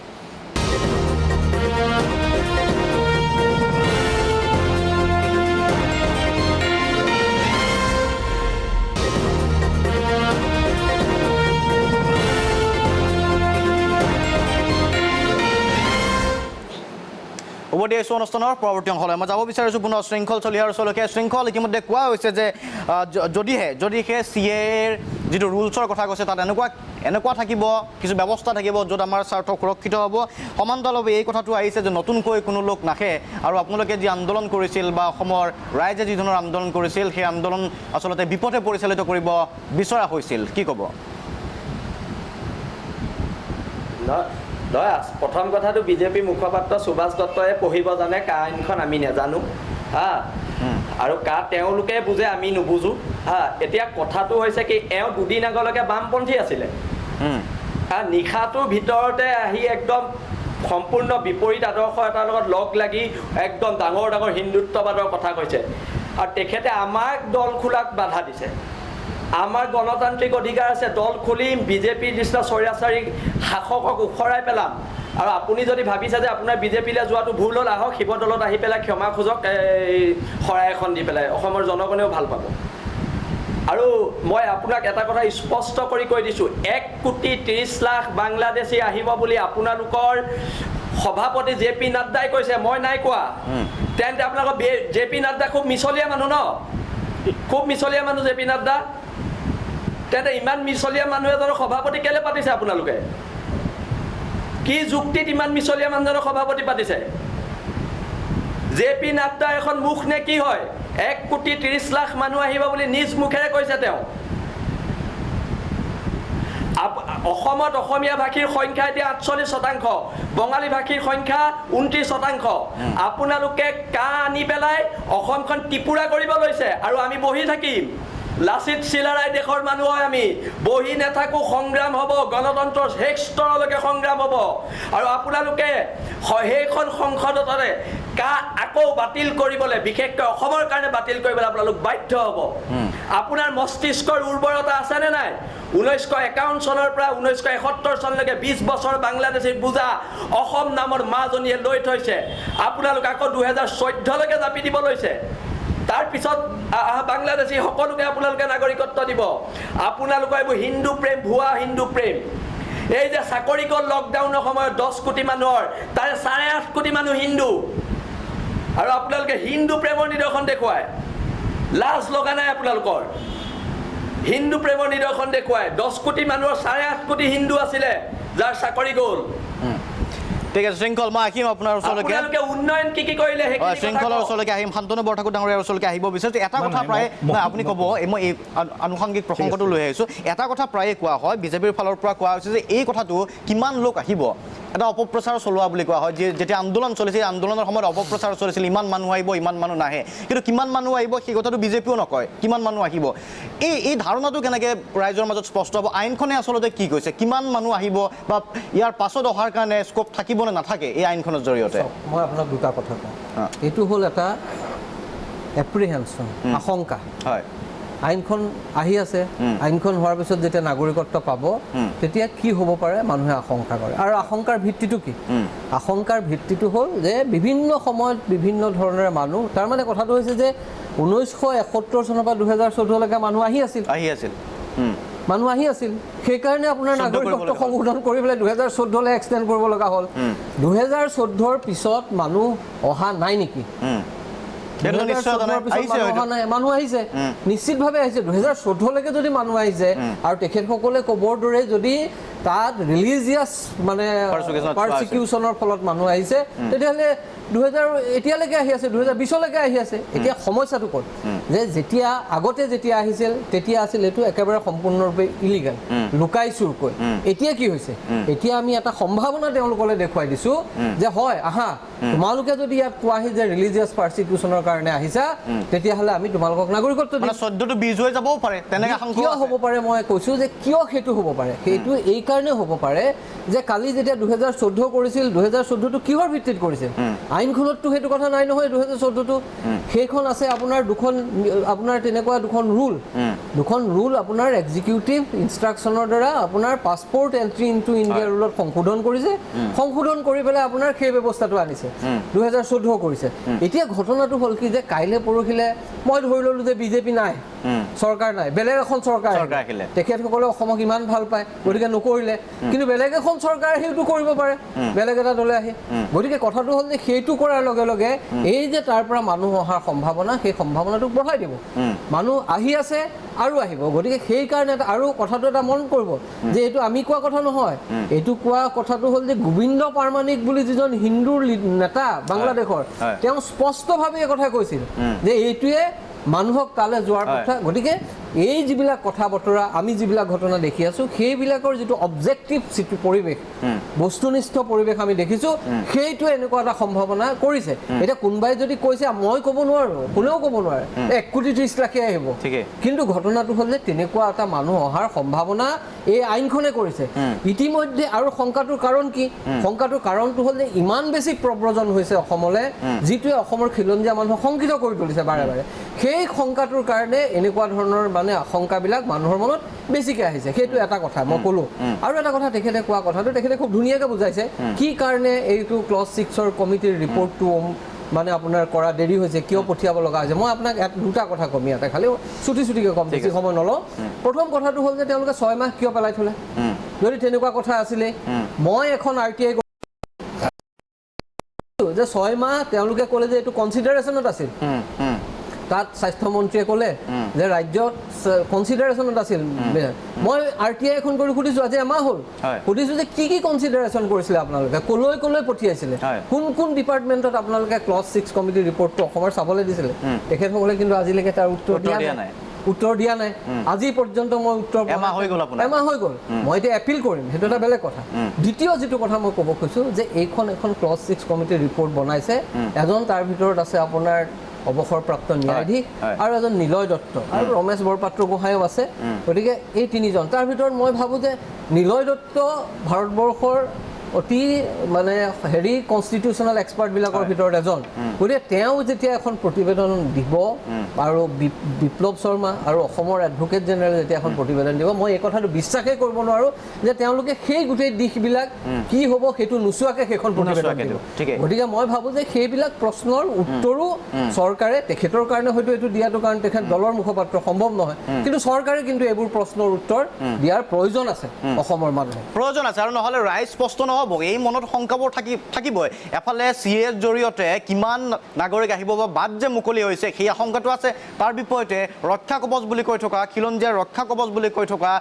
উভতি আহিছোঁ অনুষ্ঠানৰ পৰৱৰ্তী অংশলৈ মই যাব বিচাৰিছোঁ পুনৰ শৃংখল চলিহাৰ ওচৰলৈকে শৃংখল ইতিমধ্যে কোৱা হৈছে যে যদিহে CAAৰ যিটো ৰুলছৰ কথা কৈছে তাত এনেকুৱা থাকিব কিছু ব্যৱস্থা থাকিব য'ত আমাৰ স্বাৰ্থ সুৰক্ষিত হ'ব সমান্তৰালভাৱে এই কথাটো আহিছে যে নতুনকৈ কোনো লোক নাহে আৰু আপোনালোকে যি আন্দোলন কৰিছিল বা অসমৰ ৰাইজে যি ধৰণৰ আন্দোলন কৰিছিল সেই আন্দোলন আচলতে বিপথে পৰিচালিত কৰিব বিচৰা হৈছিল কি ক'ব প্ৰথম কথাটো বিজেপি মুখপাত্ৰ সুভাষ দত্তই পঢ়িব জানে আইনখন আমি নাজানো আৰু তেওঁলোকে বুজে আমি নুবুজো এতিয়া কথাটো হৈছে কি এওঁ দুদিন আগলৈকে বামপন্থী আছিলে নিশাটোৰ ভিতৰতে আহি একদম সম্পূৰ্ণ বিপৰীত আদৰ্শ এটাৰ লগত লগ লাগি একদম ডাঙৰ ডাঙৰ হিন্দুত্ববাদৰ কথা কৈছে আৰু তেখেতে আমাক দল খোলাত বাধা দিছে আমাৰ গণতান্ত্ৰিক অধিকাৰ আছে দল খুলিম বিজেপিৰ নিচিনা স্বৈৰাচাৰী শাসকক উফৰাই পেলাম আৰু আপুনি যদি ভাবিছে যে আপোনাৰ বিজেপিলৈ যোৱাটো ভুল হ'ল আহক শিৱদলত আহি পেলাই ক্ষমা খোজক শৰাই এখন দি পেলাই অসমৰ জনগণেও ভাল পাব আৰু মই আপোনাক এটা কথা স্পষ্ট কৰি কৈ দিছোঁ 1,30,00,000 বাংলাদেশী আহিব বুলি আপোনালোকৰ সভাপতি JP নাড্ডাই কৈছে মই নাই কোৱা তেন্তে আপোনালোকৰ JP নাড্ডা খুব মিছলীয়া মানুহ ন খুব মিছলীয়া মানুহ JP নাড্ডা তেন্তে ইমান মিছলীয়া মানুহ এজনৰ সভাপতি কেলে পাতিছে আপোনালোকে কি যুক্তিত ইমান মিছলীয়া মানুহজনৰ সভাপতি পাতিছে JP নাড্ডা এখন মুখ নে কি হয় 1,30,00,000 মানুহ আহিব বুলি নিজ মুখেৰে কৈছে তেওঁ অসমত অসমীয়া ভাষীৰ সংখ্যা এতিয়া 48% বঙালী ভাষীৰ সংখ্যা 29% আপোনালোকে আনি পেলাই অসমখন ত্ৰিপুৰা কৰিব লৈছে আৰু আমি বহি থাকিম লাচিত চিলাৰাই দেশৰ মানুহ হয় আমি বহি নাথাকো সংগ্ৰাম হ'ব গণতন্ত্ৰৰ শেষ স্তৰলৈকে সংগ্ৰাম হ'ব আৰু আপোনালোকে সেইখন সংসদতে আকৌ বাতিল কৰিবলৈ বিশেষকৈ অসমৰ কাৰণে বাতিল কৰিবলৈ আপোনালোক বাধ্য হ'ব আপোনাৰ মস্তিষ্কৰ উৰ্বৰতা আছেনে নাই 1951 চনৰ পৰা 1971 চনলৈকে 20 বছৰ বাংলাদেশীৰ বুজা অসম নামৰ মাজনীয়ে লৈ থৈছে আপোনালোক আকৌ 2014লৈকে জাপি দিব লৈছে তাৰপিছত বাংলাদেশী সকলোকে আপোনালোকে নাগৰিকত্ব দিব আপোনালোকৰ এইবোৰ হিন্দু প্ৰেম ভুৱা হিন্দু প্ৰেম এই যে চাকৰি গ'ল লকডাউনৰ সময়ত 10 কোটি মানুহৰ তাৰে 8.5 কোটি মানুহ হিন্দু আৰু আপোনালোকে হিন্দু প্ৰেমৰ নিদৰ্শন দেখুৱায় লাজ লগা নাই আপোনালোকৰ হিন্দু প্ৰেমৰ নিদৰ্শন দেখুৱায় 10 কোটি মানুহৰ 8.5 কোটি হিন্দু আছিলে যাৰ চাকৰি গ'ল ঠিক আছে শৃংখল মই আহিম আপোনাৰ ওচৰলৈকে আপোনালোকে উন্নয়ন কি কৰিলে সেইখিনি শৃংখলৰ ওচৰলৈকে আহিম শান্তনু বৰঠাকুৰ ডাঙৰীয়াৰ ওচৰলৈকে আহিব বিচাৰিছোঁ এটা কথা প্ৰায় আপুনি ক'ব মই এই আনুষংগিক প্ৰসংগটো লৈ আহিছোঁ এটা কথা প্ৰায়ে কোৱা হয় বিজেপিৰ ফালৰ পৰা কোৱা হৈছে যে এই কথাটো কিমান লোক আহিব এটা অপপ্ৰচাৰ চলোৱা বুলি কোৱা হয় যেতিয়া আন্দোলন চলিছিল আন্দোলনৰ সময়ত অপপ্ৰচাৰ চলিছিল ইমান মানুহ আহিব ইমান মানুহ নাহে কিন্তু কিমান মানুহ আহিব সেই কথাটো বিজেপিও নকয় কিমান মানুহ আহিব এই ধাৰণাটো কেনেকৈ ৰাইজৰ মাজত স্পষ্ট হ'ব আইনখনে আচলতে কি কৈছে কিমান মানুহ আহিব বা ইয়াৰ পাছত অহাৰ কাৰণে স্কোপ থাকিব নে নাথাকে এই আইনখনৰ জৰিয়তে মই আপোনাক দুটা কথা কওঁ এইটো হ'ল এটা এপ্ৰিহেনশ্যন আশংকা হয় আইনখন আহি আছে আইনখন হোৱাৰ পিছত যেতিয়া নাগৰিকত্ব পাব তেতিয়া কি হ'ব পাৰে মানুহে আশংকা কৰে আৰু আশংকাৰ ভিত্তিটো কি আশংকাৰ ভিত্তিটো হ'ল যে বিভিন্ন সময়ত বিভিন্ন ধৰণেৰে মানুহ তাৰমানে কথাটো হৈছে যে 1971 চনৰ পৰা 2014 লৈকে মানুহ আহি আছিল মানুহ আহি আছিল সেইকাৰণে আপোনাৰ নাগৰিকত্ব সংশোধন কৰি পেলাই 2014 লৈ এক্সটেণ্ড কৰিব লগা হ'ল 2014ৰ পিছত মানুহ অহা নাই নেকি মানুহ আহিছে নিশ্চিতভাৱে আহিছে 2014লৈকে যদি মানুহ আহিছে আৰু তেখেতসকলে ক'বৰ দৰে যদি তাত ৰিলিজিয়াছ মানে পাৰ্চিকিউশ্যনৰ ফলত মানুহ আহিছে তেতিয়াহ'লে 2000 এতিয়ালৈকে আহি আছে 2020লৈকে আহি আছে এতিয়া সমস্যাটো ক'ত যে যেতিয়া আগতে যেতিয়া আহিছিল তেতিয়া আছিল এইটো একেবাৰে সম্পূৰ্ণৰূপে ইলিগেল লুকাই চুৰকৈ এতিয়া কি হৈছে এতিয়া আমি এটা সম্ভাৱনা তেওঁলোকলৈ দেখুৱাই দিছোঁ যে হয় আহা তোমালোকে যদি ইয়াত কোৱাহি যে ৰিলিজিয়াছ পাৰ্চিকিউশ্যনৰ কাৰণে আহিছা তেতিয়াহ'লে আমি তোমালোকক নাগৰিকত্ব দিম 14টো 20 হৈ যাবও পাৰে তেনেকৈ কিয় হ'ব পাৰে মই কৈছোঁ যে কিয় সেইটো হ'ব পাৰে সেইটো এই কাৰণে হ'ব পাৰে যে কালি যেতিয়া 2014 কৰিছিল 2014টো কিহৰ ভিত্তিত কৰিছিল আইনখনততো সেইটো কথা নাই নহয় 2014টো সেইখন আছে আপোনাৰ আপোনাৰ তেনেকুৱা দুখন ৰুল আপোনাৰ এক্সিকিউটিভ ইনষ্ট্ৰাকশ্যনৰ দ্বাৰা আপোনাৰ পাছপৰ্ট এণ্ট্ৰি ইনটু ইণ্ডিয়া ৰুলত সংশোধন কৰিছে সংশোধন কৰি পেলাই আপোনাৰ সেই ব্যৱস্থাটো আনিছে 2014 কৰিছে এতিয়া ঘটনাটো হ'ল কি যে কাইলৈ পৰহিলে মই ধৰি ল'লোঁ যে বিজেপি নাই চৰকাৰ নাই বেলেগ এখন চৰকাৰ আহিলে তেখেতসকলে অসমক ইমান ভাল পায় গতিকে নকৰিলে কিন্তু বেলেগ এখন চৰকাৰ সেইটো কৰিব পাৰে বেলেগ এটা দলে আহি গতিকে কথাটো হ'ল যে সেইটো কৰাৰ লগে লগে এই যে তাৰ পৰা মানুহ অহাৰ সম্ভাৱনা সেই সম্ভাৱনাটোক বঢ়াই দিব মানুহ আহি আছে আৰু আহিব গতিকে সেইকাৰণে আৰু কথাটো এটা মন কৰিব যে এইটো আমি কোৱা কথা নহয় এইটো কোৱা কথাটো হ'ল যে গোবিন্দ পাৰমানিক বুলি যিজন হিন্দুৰ নেতা বাংলাদেশৰ তেওঁ স্পষ্টভাৱে এই কথা কৈছিল যে এইটোৱে মানুহক তালৈ যোৱাৰ কথা গতিকে এই যিবিলাক কথা বতৰা আমি যিবিলাক ঘটনা দেখি আছোঁ সেইবিলাকৰ যিটো অবজেক্টিভ যিটো পৰিৱেশ বস্তুনিষ্ঠ পৰিৱেশ আমি দেখিছোঁ সেইটো এনেকুৱা এটা সম্ভাৱনা কৰিছে এতিয়া কোনোবাই যদি কৈছে মই ক'ব নোৱাৰোঁ কোনেও ক'ব নোৱাৰে 1 কোটি 30 লাখে আহিব কিন্তু ঘটনাটো হ'ল যে তেনেকুৱা এটা মানুহ অহাৰ সম্ভাৱনা এই আইনখনে কৰিছে ইতিমধ্যে আৰু শংকাটোৰ কাৰণ কি শংকাটোৰ কাৰণটো হ'ল যে ইমান বেছি প্ৰব্ৰজন হৈছে অসমলৈ যিটোৱে অসমৰ খিলঞ্জীয়া মানুহক শংকিত কৰি তুলিছে বাৰে বাৰে সেই শংকাটোৰ কাৰণে এনেকুৱা ধৰণৰ মানে আশংকাবিলাক মানুহৰ মনত বেছিকৈ আহিছে সেইটো এটা কথা মই ক'লোঁ আৰু এটা কথা তেখেতে কোৱা কথাটো তেখেতে খুব ধুনীয়াকৈ বুজাইছে কি কাৰণে এইটো ক্লজ 6ৰ কমিটিৰ ৰিপৰ্টটো মানে আপোনাৰ কৰা দেৰি হৈছে কিয় পঠিয়াব লগা হৈছে মই আপোনাক দুটা কথা কম ইয়াতে খালি চুটিকৈ কম বেছি সময় নলওঁ প্ৰথম কথাটো হ'ল যে তেওঁলোকে 6 মাহ কিয় পেলাই থ'লে যদি তেনেকুৱা কথা আছিলে মই এখন RTI যে 6 মাহ তেওঁলোকে ক'লে যে এইটো কনচিডাৰেশ্যনত আছিল তাত স্বাস্থ্যমন্ত্ৰীয়ে ক'লে যে ৰাজ্যত কনচিডাৰেশ্যনত আছিল মই RTI এখন কৰি সুধিছোঁ আজি এমাহ হ'ল সুধিছোঁ যে কি কনচিডাৰেশ্যন কৰিছিলে আপোনালোকে ক'লৈ পঠিয়াইছিলে কোন ডিপাৰ্টমেণ্টত আপোনালোকে ক্লজ 6 কমিটিৰ ৰিপৰ্টটো অসমৰ চাবলৈ দিছিলে তেখেতসকলে কিন্তু আজিলৈকে তাৰ উত্তৰ দিয়া নাই আজি পৰ্যন্ত মই উত্তৰ এমাহ হৈ গ'ল মই এতিয়া এপিল কৰিম সেইটো এটা বেলেগ কথা দ্বিতীয় যিটো কথা মই ক'ব খুজিছোঁ যে এখন ক্লজ 6 কমিটিৰ ৰিপৰ্ট বনাইছে এজন তাৰ ভিতৰত আছে আপোনাৰ অৱসৰপ্ৰাপ্ত ন্যায়াধীশ আৰু এজন নিলয় দত্ত আৰু ৰমেশ বৰপাত্ৰ গোহাঁইও আছে গতিকে এই তিনিজন তাৰ ভিতৰত মই ভাবোঁ যে নিলয় দত্ত ভাৰতবৰ্ষৰ অতি মানে কনষ্টিটিউশ্যনেল এক্সপাৰ্টবিলাকৰ ভিতৰত এজন গতিকে তেওঁ যেতিয়া এখন প্ৰতিবেদন দিব আৰু বিপ্লৱ শৰ্মা আৰু অসমৰ এডভোকেট জেনেৰেল যেতিয়া এখন প্ৰতিবেদন দিব মই এই কথাটো বিশ্বাসেই কৰিব নোৱাৰোঁ যে তেওঁলোকে সেই গোটেই দিশবিলাক কি হ'ব সেইটো নোচোৱাকৈ সেইখন প্ৰতিবেদন দিব গতিকে মই ভাবোঁ যে সেইবিলাক প্ৰশ্নৰ উত্তৰো চৰকাৰে তেখেতৰ কাৰণে হয়তো এইটো দিয়াটো কাৰণ তেখেত দলৰ মুখপাত্ৰ সম্ভৱ নহয় কিন্তু চৰকাৰে কিন্তু এইবোৰ প্ৰশ্নৰ উত্তৰ দিয়াৰ প্ৰয়োজন আছে অসমৰ মানুহে প্ৰয়োজন আছে আৰু নহ'লে ৰাইজ স্পষ্ট নহয় নহ'ব, এই মনত শংকাবোৰ থাকিবই। এফালে CAৰ জৰিয়তে কিমান নাগৰিক আহিব বা বাট যে মুকলি হৈছে সেই আশংকাটো আছে, তাৰ বিপৰীতে ৰক্ষা কৱচ বুলি কৈ থকা, খিলঞ্জীয়া ৰক্ষা কৱচ বুলি কৈ থকা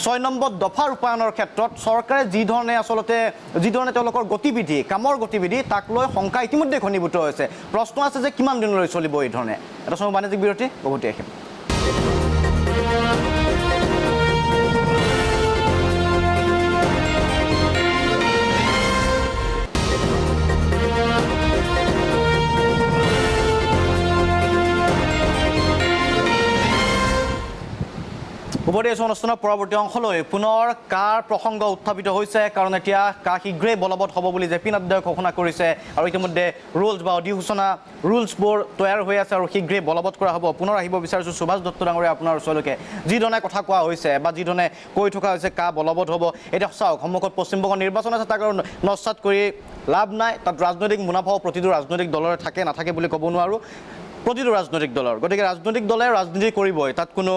6 নম্বৰ দফা ৰূপায়ণৰ ক্ষেত্ৰত চৰকাৰে যি ধৰণে তেওঁলোকৰ গতিবিধি, কামৰ গতিবিধি তাক লৈ শংকা ইতিমধ্যে ঘনীভূত হৈছে। প্ৰশ্ন আছে যে কিমান দিনলৈ চলিব এই ধৰণে। এটা সময় বাণিজ্যিক বিৰতি, উভতি আহিম। উভতি আহিছোঁ অনুষ্ঠানৰ পৰৱৰ্তী অংশলৈ। পুনৰ কাৰ প্ৰসংগ উত্থাপিত হৈছে, কাৰণ এতিয়া কা শীঘ্ৰেই বলবৎ হ'ব বুলি জে পি নাড্ডাই ঘোষণা কৰিছে আৰু ইতিমধ্যে ৰুলছ বা অধিসূচনা ৰুলছবোৰ তৈয়াৰ হৈ আছে আৰু শীঘ্ৰেই বলবৎ কৰা হ'ব। পুনৰ আহিব বিচাৰিছোঁ সুভাষ দত্ত ডাঙৰীয়া আপোনাৰ ওচৰলৈকে। যিধৰণে কথা কোৱা হৈছে বা যিধৰণে কৈ থকা হৈছে কা বলবৎ হ'ব, এতিয়া চাওক সন্মুখত পশ্চিমবংগৰ নিৰ্বাচন আছে, তাক আৰু নস্যাৎ কৰি লাভ নাই। তাত ৰাজনৈতিক মুনাফাও প্ৰতিটো ৰাজনৈতিক দলৰে থাকে, নাথাকে বুলি ক'ব নোৱাৰোঁ, প্ৰতিটো ৰাজনৈতিক দলৰ। গতিকে ৰাজনৈতিক দলে ৰাজনীতি কৰিবই, তাত কোনো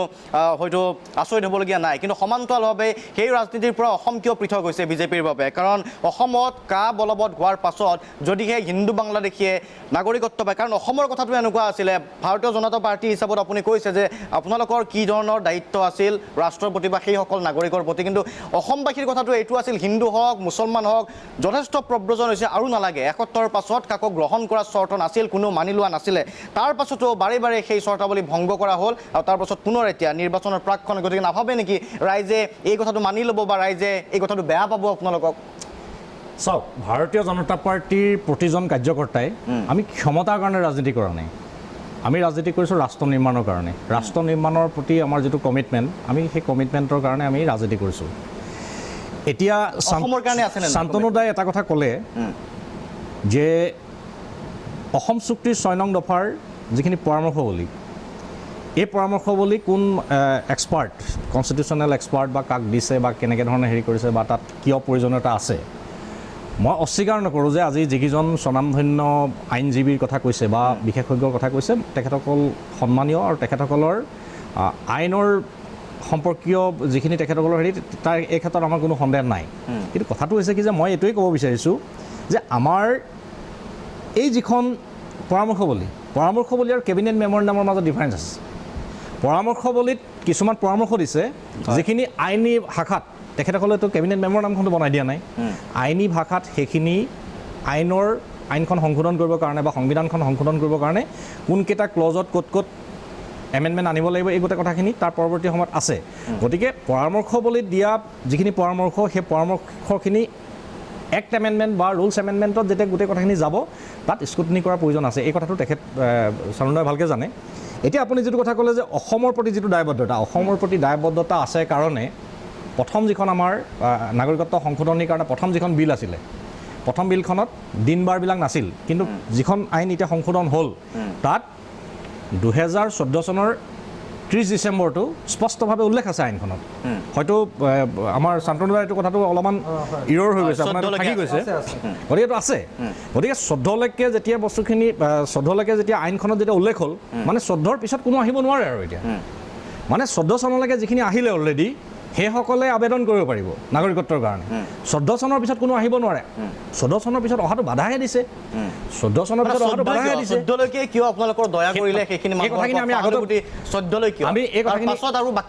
হয়তো আচৰিত হ'বলগীয়া নাই। কিন্তু সমান্তৰালভাৱে সেই ৰাজনীতিৰ পৰা অসম কিয় পৃথক হৈছে বিজেপিৰ বাবে? কাৰণ অসমত কা বলবৎ হোৱাৰ পাছত যদিহে হিন্দু বাংলাদেশীয়ে নাগৰিকত্ব পায়, কাৰণ অসমৰ কথাটো এনেকুৱা আছিলে, ভাৰতীয় জনতা পাৰ্টি হিচাপত আপুনি কৈছে যে আপোনালোকৰ কি ধৰণৰ দায়িত্ব আছিল ৰাষ্ট্ৰৰ প্ৰতি বা সেইসকল নাগৰিকৰ প্ৰতি, কিন্তু অসমবাসীৰ কথাটো এইটো আছিল, হিন্দু হওক মুছলমান হওক যথেষ্ট প্ৰব্ৰজন হৈছে আৰু নালাগে। 71ৰ পাছত কাকো গ্ৰহণ কৰাৰ চৰ্ত নাছিল, কোনো মানি লোৱা নাছিলে। তাৰ পাছতো বাৰে বাৰে সেই চৰ্তাৱলী ভংগ কৰা হ'ল আৰু তাৰ পাছত পুনৰ এতিয়া নিৰ্বাচনৰ প্ৰাকক্ষণে। গতিকে নাভাবে নেকি ৰাইজে এই কথাটো মানি ল'ব বা ৰাইজে এই কথাটো বেয়া পাব আপোনালোকক? চাওক, ভাৰতীয় জনতা পাৰ্টীৰ প্ৰতিজন কাৰ্যকৰ্তাই আমি ক্ষমতাৰ কাৰণে ৰাজনীতি কৰা নাই, আমি ৰাজনীতি কৰিছোঁ ৰাষ্ট্ৰ নিৰ্মাণৰ কাৰণে। ৰাষ্ট্ৰ নিৰ্মাণৰ প্ৰতি আমাৰ যিটো কমিটমেণ্ট, আমি সেই কমিটমেণ্টৰ কাৰণে আমি ৰাজনীতি কৰিছোঁ। এতিয়া শান্তনু দাই এটা কথা ক'লে যে অসম চুক্তিৰ 6 নং দফাৰ যিখিনি পৰামৰ্শৱলী, এই পৰামৰ্শৱলী কোন এক্সপাৰ্ট, কনষ্টিটিউশ্যনেল এক্সপাৰ্ট বা কাক দিছে বা কেনেকৈ ধৰণে হেৰি কৰিছে বা তাত কিয় প্ৰয়োজনীয়তা আছে, মই অস্বীকাৰ নকৰোঁ যে আজি যিকেইজন স্বনামধন্য আইনজীৱীৰ কথা কৈছে বা বিশেষজ্ঞৰ কথা কৈছে, তেখেতসকল সন্মানীয় আৰু তেখেতসকলৰ আইনৰ সম্পৰ্কীয় যিখিনি তেখেতসকলৰ হেৰি, তাৰ এই ক্ষেত্ৰত আমাৰ কোনো সন্দেহ নাই। কিন্তু কথাটো হৈছে কি যে মই এইটোৱেই ক'ব বিচাৰিছোঁ যে আমাৰ এই যিখন পৰামৰ্শৱলী আৰু কেবিনেট মেমৰেণ্ডামৰ মাজত ডিফাৰেঞ্চ আছে। পৰামৰ্শৱলীত কিছুমান পৰামৰ্শ দিছে যিখিনি আইনী ভাষাত, তেখেতসকলেতো কেবিনেট মেমৰেণ্ডামখনটো বনাই দিয়া নাই, আইনী ভাষাত সেইখিনি আইনখন সংশোধন কৰিবৰ কাৰণে বা সংবিধানখন সংশোধন কৰিবৰ কাৰণে কোনকেইটা ক্লজত ক'ত এমেণ্ডমেণ্ট আনিব লাগিব, এই গোটেই কথাখিনি তাৰ পৰৱৰ্তী সময়ত আছে। গতিকে পৰামৰ্শৱলীত দিয়া যিখিনি পৰামৰ্শ, সেই পৰামৰ্শখিনি এক্ট এমেণ্ডমেণ্ট বা ৰুলছ এমেণ্ডমেণ্টত যেতিয়া গোটেই কথাখিনি যাব, তাত স্ক্ৰুটিনি কৰাৰ প্ৰয়োজন আছে। এই কথাটো শান্তনুদাই ভালকৈ জানে। এতিয়া আপুনি যিটো কথা ক'লে যে অসমৰ প্ৰতি যিটো দায়বদ্ধতা, অসমৰ প্ৰতি দায়বদ্ধতা আছে কাৰণে প্ৰথম যিখন আমাৰ নাগৰিকত্ব সংশোধনীৰ কাৰণে প্ৰথম যিখন বিল আছিলে, প্ৰথম বিলখনত দিন বাৰবিলাক নাছিল, কিন্তু যিখন আইন এতিয়া সংশোধন হ'ল তাত 2014 চনৰ 30 ডিচেম্বৰটো স্পষ্টভাৱে উল্লেখ আছে আইনখনত। হয়তো আমাৰ শান্তনুদাৰ এইটো কথাটো অলপমান ইৰৰ হৈ গৈছে, আপোনাৰ থাকি গৈছে, গতিকে এইটো আছে। গতিকে 14লৈকে যেতিয়া বস্তুখিনি 14লৈকে যেতিয়া আইনখনত যেতিয়া উল্লেখ হ'ল, মানে 14ৰ পিছত কোনো আহিব নোৱাৰে আৰু এতিয়া, মানে 14 চনলৈকে যিখিনি আহিলে অলৰেডি সেইসকলে আবেদন কৰিব পাৰিব নাগৰিকত্বৰ কাৰণে। 14 চনৰ পিছত কোনো আহিব নোৱাৰে। 14 চনৰ পিছত অহাটো বাধাহে দিছে, 14 চনৰ পিছত অহাটো বাধাহে দিছে। 14লৈকে কিয় আপোনালোকৰ দয়া কৰিলে সেইখিনি কথাখিনি আমি আগতে 14লৈকে আমি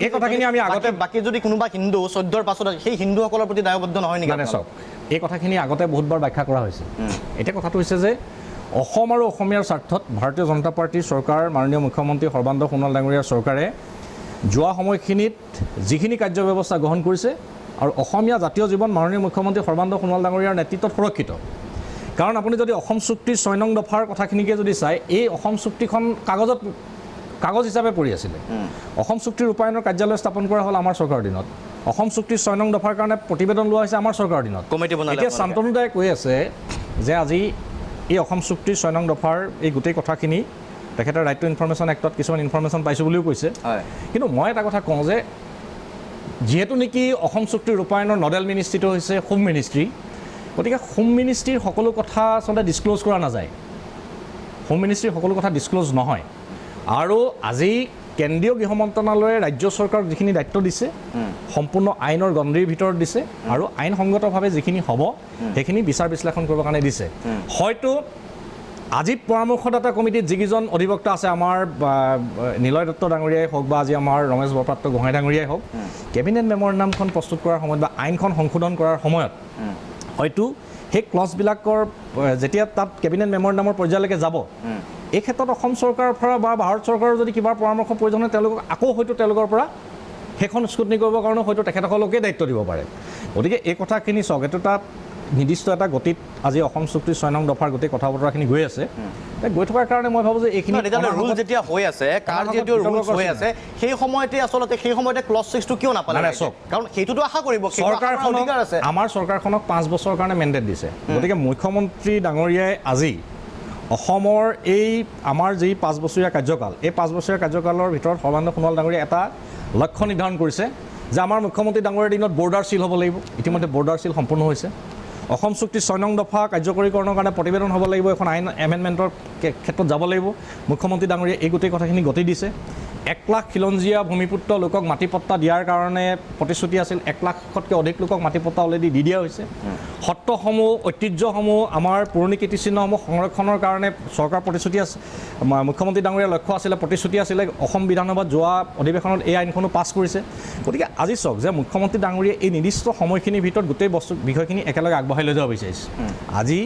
এই কথাখিনি আমি আগতে বাকী যদি কোনোবা হিন্দু 14ৰ পাছত সেই হিন্দুসকলৰ প্ৰতি দায়বদ্ধ নহয় নেকি? মানে চাওক, এই কথাখিনি আগতে বহুতবাৰ ব্যাখ্যা কৰা হৈছে। এতিয়া কথাটো হৈছে যে অসম আৰু অসমীয়াৰ স্বাৰ্থত ভাৰতীয় জনতা পাৰ্টীৰ চৰকাৰ, মাননীয় মুখ্যমন্ত্ৰী সৰ্বানন্দ সোণোৱাল ডাঙৰীয়াৰ চৰকাৰে যোৱা সময়খিনিত যিখিনি কাৰ্য ব্যৱস্থা গ্ৰহণ কৰিছে আৰু অসমীয়া জাতীয় জীৱন মাননীয় মুখ্যমন্ত্ৰী সৰ্বানন্দ সোণোৱাল ডাঙৰীয়াৰ নেতৃত্বত সুৰক্ষিত। কাৰণ আপুনি যদি অসম চুক্তিৰ 6 নং দফাৰ কথাখিনিকে যদি চাই, এই অসম চুক্তিখন কাগজ হিচাপে পৰি আছিলে। অসম চুক্তিৰ ৰূপায়ণৰ কাৰ্যালয় স্থাপন কৰা হ'ল আমাৰ চৰকাৰৰ দিনত। অসম চুক্তিৰ 6 নং দফাৰ কাৰণে প্ৰতিবেদন লোৱা হৈছে আমাৰ চৰকাৰৰ দিনত। এতিয়া শান্তনুদাই কৈ আছে যে আজি এই অসম চুক্তিৰ 6 নং দফাৰ এই গোটেই কথাখিনি তেখেতে ৰাইট টু ইনফৰমেশ্যন এক্টত কিছুমান ইনফৰমেশ্যন পাইছোঁ বুলিও কৈছে। কিন্তু মই এটা কথা কওঁ যে যিহেতু নেকি অসম চুক্তিৰ ৰূপায়ণৰ নডেল মিনিষ্ট্ৰীটো হৈছে হোম মিনিষ্ট্ৰী, গতিকে হোম মিনিষ্ট্ৰীৰ সকলো কথা আচলতে ডিছক্ল'জ কৰা নাযায়, হোম মিনিষ্ট্ৰীৰ সকলো কথা ডিছক্ল'জ নহয়। আৰু আজি কেন্দ্ৰীয় গৃহ মন্ত্ৰণালয়ে ৰাজ্য চৰকাৰক যিখিনি দায়িত্ব দিছে সম্পূৰ্ণ আইনৰ গণ্ডিৰ ভিতৰত দিছে আৰু আইনসংগতভাৱে যিখিনি হ'ব সেইখিনি বিচাৰ বিশ্লেষণ কৰিবৰ কাৰণে দিছে হয়তো আজি পৰামৰ্শদাতা কমিটিত যিকেইজন অধিবক্তা আছে আমাৰ নিলয় দত্ত ডাঙৰীয়াই হওক বা আজি আমাৰ ৰমেশ বৰপাত্ৰ গোহাঁই ডাঙৰীয়াই হওক কেবিনেট মেমৰেণ্ডামখন প্ৰস্তুত কৰাৰ সময়ত বা আইনখন সংশোধন কৰাৰ সময়ত হয়তো সেই ক্লজবিলাকৰ যেতিয়া তাত কেবিনেট মেমৰেণ্ডামৰ পৰ্যায়লৈকে যাব এই ক্ষেত্ৰত অসম চৰকাৰৰ পৰা বা ভাৰত চৰকাৰৰ যদি কিবা পৰামৰ্শ প্ৰয়োজন হয় তেওঁলোকক আকৌ হয়তো তেওঁলোকৰ পৰা সেইখন স্কুটনি কৰিবৰ কাৰণে হয়তো তেখেতসকলকে দায়িত্ব দিব পাৰে গতিকে এই কথাখিনি চাওক এইটো এটা নিৰ্দিষ্ট এটা গতিত আজি অসম চুক্তিৰ 6 নং দফাৰ গোটেই কথা বতৰাখিনি গৈ আছে গৈ থকাৰ কাৰণে মই ভাবোঁ যে এইখিনি ৰুল যেতিয়া হৈ আছে কাৰ যিটো ৰুলছ হৈ আছে সেই সময়তে আচলতে সেই সময়তে ক্লজ 6টো কিয় নাপালে কাৰণ সেইটোতো আশা কৰিব চৰকাৰখনক আমাৰ চৰকাৰখনক 5 বছৰৰ কাৰণে মেণ্ডেট দিছে গতিকে মুখ্যমন্ত্ৰী ডাঙৰীয়াই আজি অসমৰ এই আমাৰ যি 5 বছৰীয়া কাৰ্যকাল এই 5 বছৰীয়া কাৰ্যকালৰ ভিতৰত সৰ্বানন্দ সোণোৱাল ডাঙৰীয়াই এটা লক্ষ্য নিৰ্ধাৰণ কৰিছে যে আমাৰ মুখ্যমন্ত্ৰী ডাঙৰীয়াৰ দিনত বৰ্ডাৰ চিল হ'ব লাগিব ইতিমধ্যে বৰ্ডাৰ চিল সম্পূৰ্ণ হৈছে অসম চুক্তিৰ 6 নং দফা কাৰ্যকৰীকৰণৰ কাৰণে প্ৰতিবেদন হ'ব লাগিব এখন আইন এমেণ্ডমেণ্টৰ ক্ষেত্ৰত যাব লাগিব মুখ্যমন্ত্ৰী ডাঙৰীয়াই এই গোটেই কথাখিনি গতি দিছে 1 লাখ খিলঞ্জীয়া ভূমিপুত্ৰ লোকক মাটিপট্টা দিয়াৰ কাৰণে প্ৰতিশ্ৰুতি আছিল 1 লাখতকৈ অধিক লোকক মাটিপট্টা অলৰেডি দি দিয়া হৈছে সত্ৰসমূহ ঐতিহ্যসমূহ আমাৰ পুৰণি কীৰ্তিচিহ্নসমূহ সংৰক্ষণৰ কাৰণে চৰকাৰ প্ৰতিশ্ৰুতি আছে মুখ্যমন্ত্ৰী ডাঙৰীয়াৰ লক্ষ্য আছিলে প্ৰতিশ্ৰুতি আছিলে অসম বিধানসভাত যোৱা অধিৱেশনত এই আইনখনো পাছ কৰিছে গতিকে আজি চাওক যে মুখ্যমন্ত্ৰী ডাঙৰীয়াই এই নিৰ্দিষ্ট সময়খিনিৰ ভিতৰত গোটেই বস্তু বিষয়খিনি একেলগে আগবঢ়াই লৈ যাব বিচাৰিছে আজি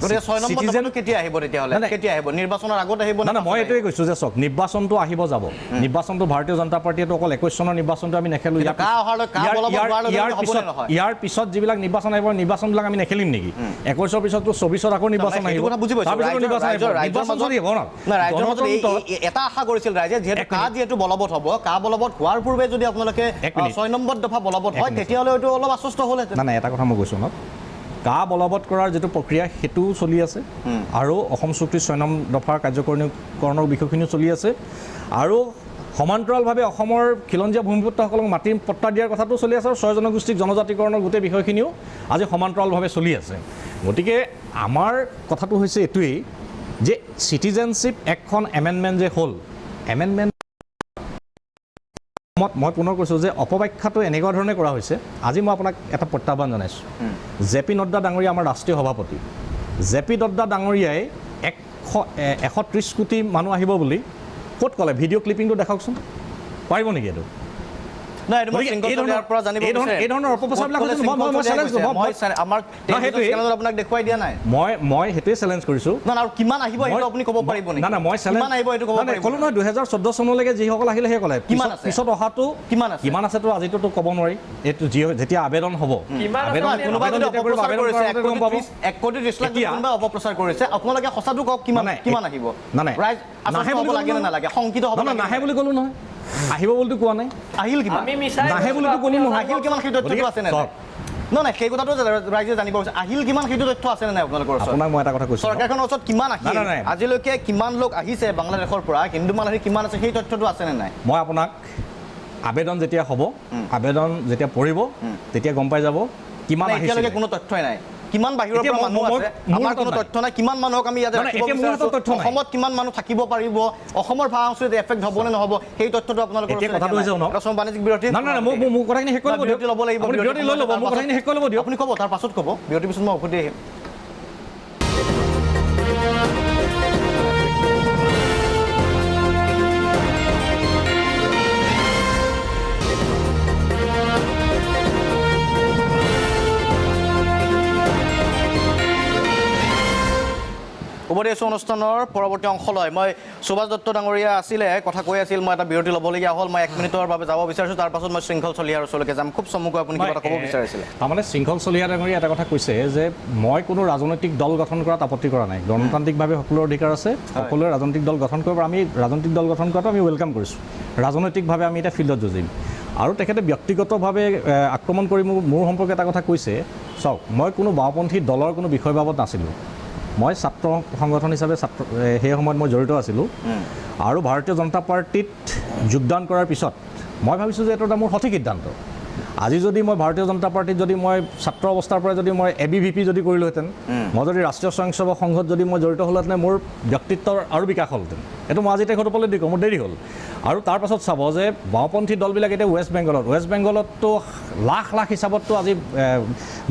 গতিকে 6 নম্বৰ কেতিয়া আহিব তেতিয়াহ'লে কেতিয়া আহিব নিৰ্বাচনৰ আগত আহিব না মই এইটোৱে কৈছোঁ যে চাওক নিৰ্বাচনটো আহিব যাব নিৰ্বাচনটো ভাৰতীয় জনতা পাৰ্টীয়েতো অকল 21 চনৰ নিৰ্বাচনটো আমি নেখেলোঁ ইয়াৰ পিছত যিবিলাক নিৰ্বাচন আহিব নিৰ্বাচনবিলাক আমি নেখেলিম নেকি 21ৰ পিছততো 24ত আকৌ নিৰ্বাচন আহিব এটা আশা কৰিছিল ৰাইজে যিহেতু বলবৎ হ'ব বলবৎ হোৱাৰ পূৰ্বে যদি আপোনালোকে 6 নম্বৰ দফা বলবৎ হয় তেতিয়াহ'লে এইটো অলপ আশ্বস্ত হ'লহেঁতেন নাই এটা কথা মই কৈছোঁ ন বলবৎ কৰাৰ যিটো প্ৰক্ৰিয়া সেইটোও চলি আছে আৰু অসম চুক্তিৰ 6 নং দফাৰ কাৰ্যকৰীকৰণৰ বিষয়খিনিও চলি আছে আৰু সমান্তৰালভাৱে অসমৰ খিলঞ্জীয়া ভূমিপুত্ৰসকলক মাটি পট্টা দিয়াৰ কথাটো চলি আছে আৰু 6 জনগোষ্ঠীক জনজাতিকৰণৰ গোটেই বিষয়খিনিও আজি সমান্তৰালভাৱে চলি আছে গতিকে আমাৰ কথাটো হৈছে এইটোৱেই যে চিটিজেনশ্বিপ এক্টখন এমেণ্ডমেণ্ট যে হ'ল এমেণ্ডমেণ্ট মই পুনৰ কৈছোঁ যে অপব্যাখ্যাটো এনেকুৱা ধৰণে কৰা হৈছে আজি মই আপোনাক এটা প্ৰত্যাহ্বান জনাইছোঁ জে.পি. নড্ডা ডাঙৰীয়া আমাৰ ৰাষ্ট্ৰীয় সভাপতি জে.পি. নড্ডা ডাঙৰীয়াই 130 কোটি মানুহ আহিব বুলি ক'ত ক'লে ভিডিঅ' ক্লিপিংটো দেখাওকচোন পাৰিব নেকি এইটো আপোনাক দেখুৱাই দিয়া নাই মই সেইটোৱে চেলেঞ্জ কৰিছোঁ কিমান আহিব আপুনি ক'ব পাৰিব নেকি না মই ক'লো নহয় 2014 চনলৈকে যিসকল আহিলে সেই ক'লে পিছত অহাটো কিমান আছেতো আজিতো ক'ব নোৱাৰি এইটো যেতিয়া আবেদন হ'ব অপপ্ৰচাৰ কৰিছে আপোনালোকে সঁচাটো কওক কিমান আহিব নাহে বুলি ক'লো নহয় আহিব বুলিতো কোৱা নাই আহিল কিমান নাহে বুলিতো কোনো নহয় আহিল কিমান সেই তথ্যটো আছে নে নাই সেই কথাটো ৰাইজে জানিব বিচাৰে আহিল কিমান সেইটো তথ্য আছে নে নাই আপোনালোকৰ ওচৰত আপোনাক মই এটা কথা কৈছোঁ চৰকাৰখনৰ ওচৰত কিমান আহিল আজিলৈকে কিমান লোক আহিছে বাংলাদেশৰ পৰা হিন্দু মানুহ কিমান আছে সেই তথ্যটো আছে নে নাই মই আপোনাক আবেদন যেতিয়া হ'ব আবেদন যেতিয়া পৰিব তেতিয়া গম পাই যাব কিমান এতিয়ালৈকে কোনো তথ্যই নাই কিমান বাহিৰৰ পৰা মানুহ আছে আমাৰ কোনো তথ্য নাই কিমান মানুহক আমি ইয়াতে অসমত কিমান মানুহ থাকিব পাৰিব অসমৰ ভাষা সংস্কৃতি এফেক্ট হ'ব নে নহ'ব সেই তথ্যটো আপোনালোকৰ বাণিজ্যিক বিৰতি ল'ব লাগিব আপুনি ক'ব তাৰ পাছত ক'ব বিৰতিৰ পিছত মই উভতি আহিম উভতি আছোঁ অনুষ্ঠানৰ পৰৱৰ্তী অংশলৈ মই সুভাষ দত্ত ডাঙৰীয়া আছিলে কথা কৈ আছিল মই এটা বিৰতি ল'বলগীয়া হ'ল মই 1 মিনিটৰ বাবে যাব বিচাৰিছোঁ তাৰ পাছত মই শৃংখল চলিহাৰ ওচৰলৈকে যাম খুব চমুকৈ আপুনি কিবা এটা ক'ব বিচাৰিছিলে তাৰমানে শৃংখল চলিহা ডাঙৰীয়া এটা কথা কৈছে যে মই কোনো ৰাজনৈতিক দল গঠন কৰাত আপত্তি কৰা নাই গণতান্ত্ৰিকভাৱে সকলোৰে অধিকাৰ আছে সকলোৱে ৰাজনৈতিক দল গঠন কৰিব আমি ৰাজনৈতিক দল গঠন কৰাটো আমি ৱেলকাম কৰিছোঁ ৰাজনৈতিকভাৱে আমি এতিয়া ফিল্ডত যুঁজিম আৰু তেখেতে ব্যক্তিগতভাৱে আক্ৰমণ কৰি মোৰ সম্পৰ্কে এটা কথা কৈছে চাওক মই কোনো বাওঁপন্থী দলৰ কোনো বিষয় বাবদ নাছিলোঁ মই ছাত্ৰ সংগঠন হিচাপে সেই সময়ত মই জড়িত আছিলোঁ আৰু ভাৰতীয় জনতা পাৰ্টীত যোগদান কৰাৰ পিছত মই ভাবিছোঁ যে এইটো এটা মোৰ সঠিক সিদ্ধান্ত আজি যদি মই ভাৰতীয় জনতা পাৰ্টিত যদি মই ছাত্ৰ অৱস্থাৰ পৰা যদি মই ABVP যদি কৰিলোহেঁতেন, মই যদি ৰাষ্ট্ৰীয় স্বয়ংসেৱক সংঘত যদি মই জড়িত হ'লোহেঁতেন, মোৰ ব্যক্তিত্বৰ আৰু বিকাশ হ'লহেঁতেন। এইটো মই আজি তেখেতৰ পালে দিওঁ, মোৰ দেৰি হ'ল। আৰু তাৰপাছত চাব যে বাওঁপন্থী দলবিলাক এতিয়া ৱেষ্ট বেংগলততো লাখ লাখ হিচাপততো আজি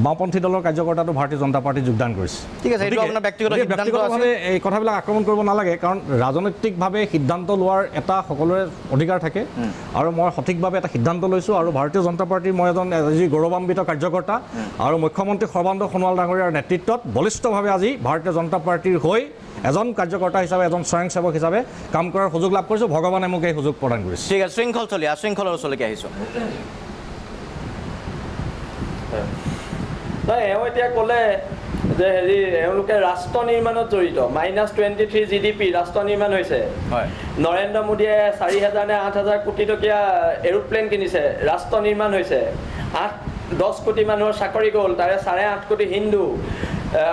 বাওঁপন্থী দলৰ কাৰ্যকৰ্তাটো ভাৰতীয় জনতা পাৰ্টীত যোগদান কৰিছে। ঠিক আছে, এইটো আপোনাৰ ব্যক্তিগত সিদ্ধান্ত আছে। ব্যক্তিগতভাৱে এই কথাবিলাক আক্ৰমণ কৰিব নালাগে, কাৰণ ৰাজনৈতিকভাৱে সিদ্ধান্ত লোৱাৰ এটা সকলোৰে অধিকাৰ থাকে, আৰু মই সঠিকভাৱে এটা সিদ্ধান্ত লৈছোঁ। আৰু ভাৰতীয় জনতা পাৰ্টীৰ মই এজন আজি গৌৰৱান্বিত কাৰ্যকৰ্তা, আৰু মুখ্যমন্ত্ৰী সৰ্বানন্দ সোণোৱাল ডাঙৰীয়াৰ নেতৃত্বত বলিষ্ঠভাৱে আজি ভাৰতীয় জনতা পাৰ্টীৰ হৈ এজন কাৰ্যকৰ্তা হিচাপে, এজন স্বয়ংসেৱক হিচাপে কাম কৰাৰ সুযোগ লাভ কৰিছোঁ। ভগৱানে মোক এই সুযোগ প্ৰদান কৰিছে। ঠিক আছে, শৃংখলৰ ওচৰলৈকে আহিছোঁ। নাই, এওঁ এতিয়া ক'লে যে হেৰি এওঁলোকে ৰাষ্ট্ৰ নিৰ্মাণত জড়িত। -23 GDP ৰাষ্ট্ৰ নিৰ্মাণ হৈছে। হয়, নৰেন্দ্ৰ মোদীয়ে 4,000 নে 8,000 কোটি টকীয়া এৰোপ্লেন কিনিছে, ৰাষ্ট্ৰ নিৰ্মাণ হৈছে। 8-10 কোটি মানুহৰ চাকৰি গ'ল, তাৰে 8.5 কোটি হিন্দু,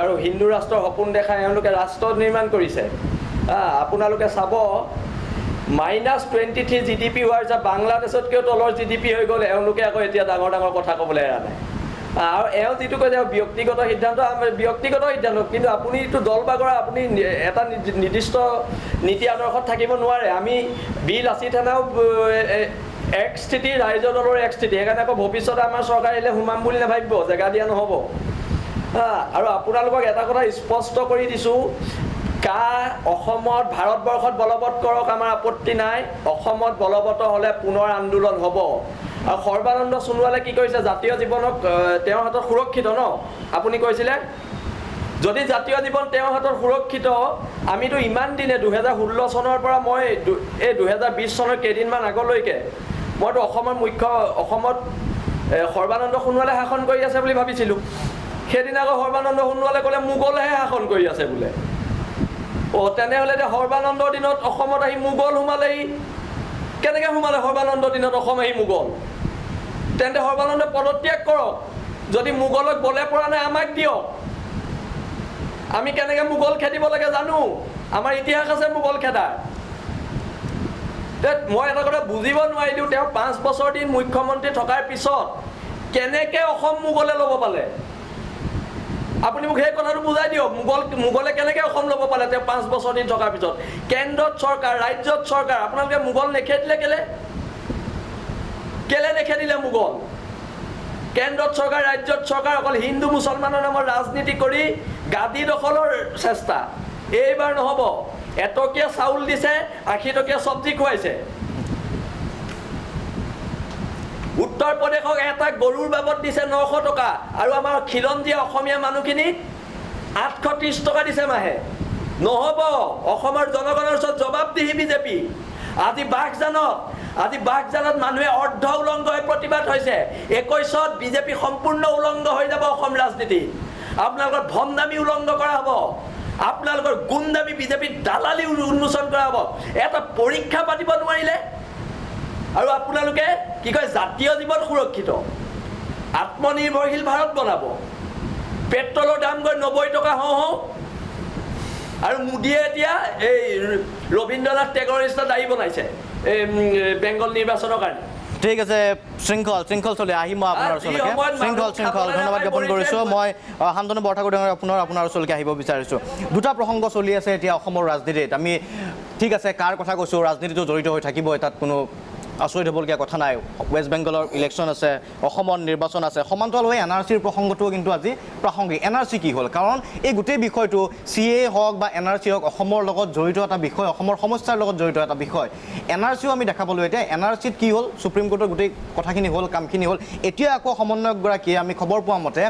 আৰু হিন্দু ৰাষ্ট্ৰৰ সপোন দেখাই এওঁলোকে ৰাষ্ট্ৰ নিৰ্মাণ কৰিছে। আপোনালোকে চাব, -23 GDP হোৱাৰ যে বাংলাদেশতকৈও তলৰ GDP হৈ গ'ল, এওঁলোকে আকৌ এতিয়া ডাঙৰ ডাঙৰ কথা ক'বলৈ এৰা নাই। আৰু এওঁ যিটো কৈছে ব্যক্তিগত সিদ্ধান্ত, কিন্তু আপুনিতো দল বাগৰা, আপুনি এটা নিৰ্দিষ্ট নীতি আদৰ্শত থাকিব নোৱাৰে। আমি বিল 80 থানাও এক স্থিতি, ৰাইজৰ দলৰ এক স্থিতি, সেইকাৰণে আকৌ ভৱিষ্যতে আমাৰ চৰকাৰ আহিলে সোমাম বুলি নাভাবিব, জেগা দিয়া নহ'ব। আৰু আপোনালোকক এটা কথা স্পষ্ট কৰি দিছোঁ, অসমত ভাৰতবৰ্ষত বলবৎ কৰক, আমাৰ আপত্তি নাই। অসমত বলবৎ হ'লে পুনৰ আন্দোলন হ'ব। আৰু সৰ্বানন্দ সোণোৱালে কি কৰিছে, জাতীয় জীৱনক তেওঁৰ হাতত সুৰক্ষিত ন, আপুনি কৈছিলে, যদি জাতীয় জীৱন তেওঁৰ হাতত সুৰক্ষিত, আমিতো ইমান দিনে 2016 চনৰ পৰা মই এই 2020 চনৰ কেইদিনমান আগলৈকে মইতো অসমত সৰ্বানন্দ সোণোৱালে শাসন কৰি আছে বুলি ভাবিছিলোঁ। সেইদিনা আকৌ সৰ্বানন্দ সোণোৱালে ক'লে মোগলেহে শাসন কৰি আছে বোলে। তেনেহ'লে এতিয়া সৰ্বানন্দৰ দিনত অসমত আহি মোগল সোমালেহি। কেনেকৈ সোমালে সৰ্বানন্দৰ দিনত অসম আহি মোগল? তেন্তে সৰ্বানন্দই পদত্যাগ কৰক। যদি মোগলক বলে পৰা নাই, আমাক দিয়ক। আমি কেনেকৈ মোগল খেদিব লাগে জানো, আমাৰ ইতিহাস আছে মোগল খেদাৰ। মই এটা কথা বুজিব নোৱাৰিলোঁ, তেওঁ 5 বছৰ দিন মুখ্যমন্ত্ৰী থকাৰ পিছত কেনেকৈ অসম মোগলে ল'ব পালে? আপুনি মোক সেই কথাটো বুজাই দিয়ক, মোগলে কেনেকৈ অসম ল'ব পালে তেওঁ 5 বছৰ দিন থকাৰ পিছত? কেন্দ্ৰত চৰকাৰ, ৰাজ্যত চৰকাৰ, আপোনালোকে মোগল নেখেদিলে কেলে নেখেদিলে মোগল? কেন্দ্ৰত চৰকাৰ, ৰাজ্যত চৰকাৰ, অকল হিন্দু মুছলমানৰ নামত ৰাজনীতি কৰি গাদী দখলৰ চেষ্টা। এইবাৰ নহ'ব। 1 টকীয়া চাউল দিছে, 80 টকীয়া চব্জি খুৱাইছে। উত্তৰ প্ৰদেশক এটা গৰুৰ বাবদ দিছে 900 টকা, আৰু আমাৰ খিলঞ্জীয়া অসমীয়া মানুহখিনিক 830 টকা দিছে মাহে। নহ'ব। অসমৰ জনগণৰ ওচৰত জবাবদিহি বিজেপি। আজি বাঘজানত মানুহে অৰ্ধ উলংগ হৈ প্ৰতিবাদ হৈছে। 21ত বিজেপি সম্পূৰ্ণ উলংগ হৈ যাব অসম ৰাজনীতি। আপোনালোকৰ ভণ্ডামি উলংগ কৰা হ'ব, আপোনালোকৰ গুণ্ডামি বিজেপিৰ দালালি উন্মোচন কৰা হ'ব। এটা পৰীক্ষা পাতিব নোৱাৰিলে, আৰু আপোনালোকে কি কয়, জাতীয় জীৱন সুৰক্ষিত, আত্মনিৰ্ভৰশীল ভাৰত বনাব। পেট্ৰলৰ দাম গৈ 90 টকা হওঁ, আৰু মোদীয়ে এতিয়া এই ৰবীন্দ্ৰনাথ টেগৰৰ নিচিনা দাঢ়ি বনাইছে এই বেংগল নিৰ্বাচনৰ কাৰণে। ঠিক আছে, শৃংখল চলি আহিম মই আপোনাৰ ওচৰলৈকে। শৃংখল ধন্যবাদ জ্ঞাপন কৰিছোঁ। মই শান্তনু বৰঠাকুৰ আপোনাৰ ওচৰলৈকে আহিব বিচাৰিছোঁ। দুটা প্ৰসংগ চলি আছে এতিয়া অসমৰ ৰাজনীতিত। আমি ঠিক আছে, কাৰ কথা কৈছোঁ, ৰাজনীতিটো জড়িত হৈ থাকিবই, তাত কোনো আচৰিত হ'বলগীয়া কথা নাই। ৱেষ্ট বেংগলৰ ইলেকশ্যন আছে, অসমত নিৰ্বাচন আছে, সমান্তৰালভাৱে NRCৰ প্ৰসংগটোও কিন্তু আজি প্ৰাসংগিক। NRC কি হ'ল? কাৰণ এই গোটেই বিষয়টো CA হওক বা NRC হওক, অসমৰ লগত জড়িত এটা বিষয়, অসমৰ সমস্যাৰ লগত জড়িত এটা বিষয়। NRCও আমি দেখা পালোঁ। এতিয়া NRCত কি হ'ল, সুপ্ৰিম কোৰ্টৰ গোটেই কথাখিনি হ'ল, কামখিনি হ'ল। এতিয়া আকৌ সমন্বয়কগৰাকীয়ে আমি খবৰ পোৱা মতে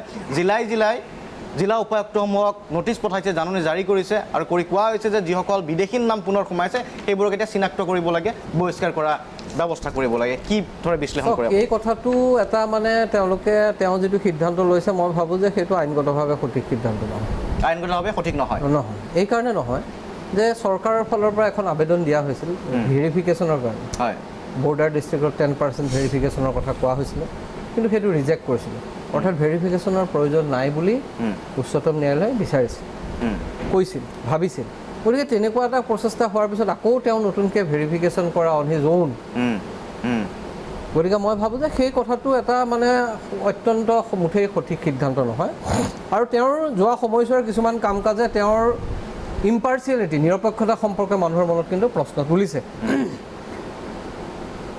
জিলা উপায়ুক্তসমূহক নটিচ পঠাইছে, জাননী জাৰি কৰিছে, আৰু কোৱা হৈছে যে যিসকল বিদেশীৰ নাম পুনৰ সোমাইছে সেইবোৰক এতিয়া চিনাক্ত কৰিব লাগে, বহিষ্কাৰ কৰা ব্যৱস্থা কৰিব লাগে। কি ধৰে বিশ্লেষণ কৰে? এই কথাটো এটা তেওঁ যিটো সিদ্ধান্ত লৈছে, মই ভাবোঁ যে সেইটো আইনগতভাৱে সঠিক সিদ্ধান্ত নহয়। আইনগতভাৱে সঠিক নহয়? নহয়। এইকাৰণে নহয় যে চৰকাৰৰ ফালৰ পৰা এখন আবেদন দিয়া হৈছিল ভেৰিফিকেশ্যনৰ কাৰণে। হয়, বৰ্ডাৰ ডিষ্ট্ৰিক্টত 10% ভেৰিফিকেশ্যনৰ কথা কোৱা হৈছিলে, কিন্তু সেইটো ৰিজেক্ট কৰিছিলে। অৰ্থাৎ ভেৰিফিকেশ্যনৰ প্ৰয়োজন নাই বুলি উচ্চতম ন্যায়ালয়ে বিচাৰিছিল, কৈছিল, ভাবিছিল। গতিকে তেনেকুৱা এটা প্ৰচেষ্টা হোৱাৰ পিছত আকৌ তেওঁ নতুনকৈ ভেৰিফিকেশ্যন কৰা অন হিজ অ'ন গতিকে মই ভাবোঁ যে সেই কথাটো এটা মানে অত্যন্ত মুঠেই সঠিক সিদ্ধান্ত নহয় আৰু তেওঁৰ যোৱা সময়ছোৱাৰ কিছুমান কাম কাজে তেওঁৰ ইম্পাৰ্চিয়েলিটি নিৰপেক্ষতা সম্পৰ্কে মানুহৰ মনত কিন্তু প্ৰশ্ন তুলিছে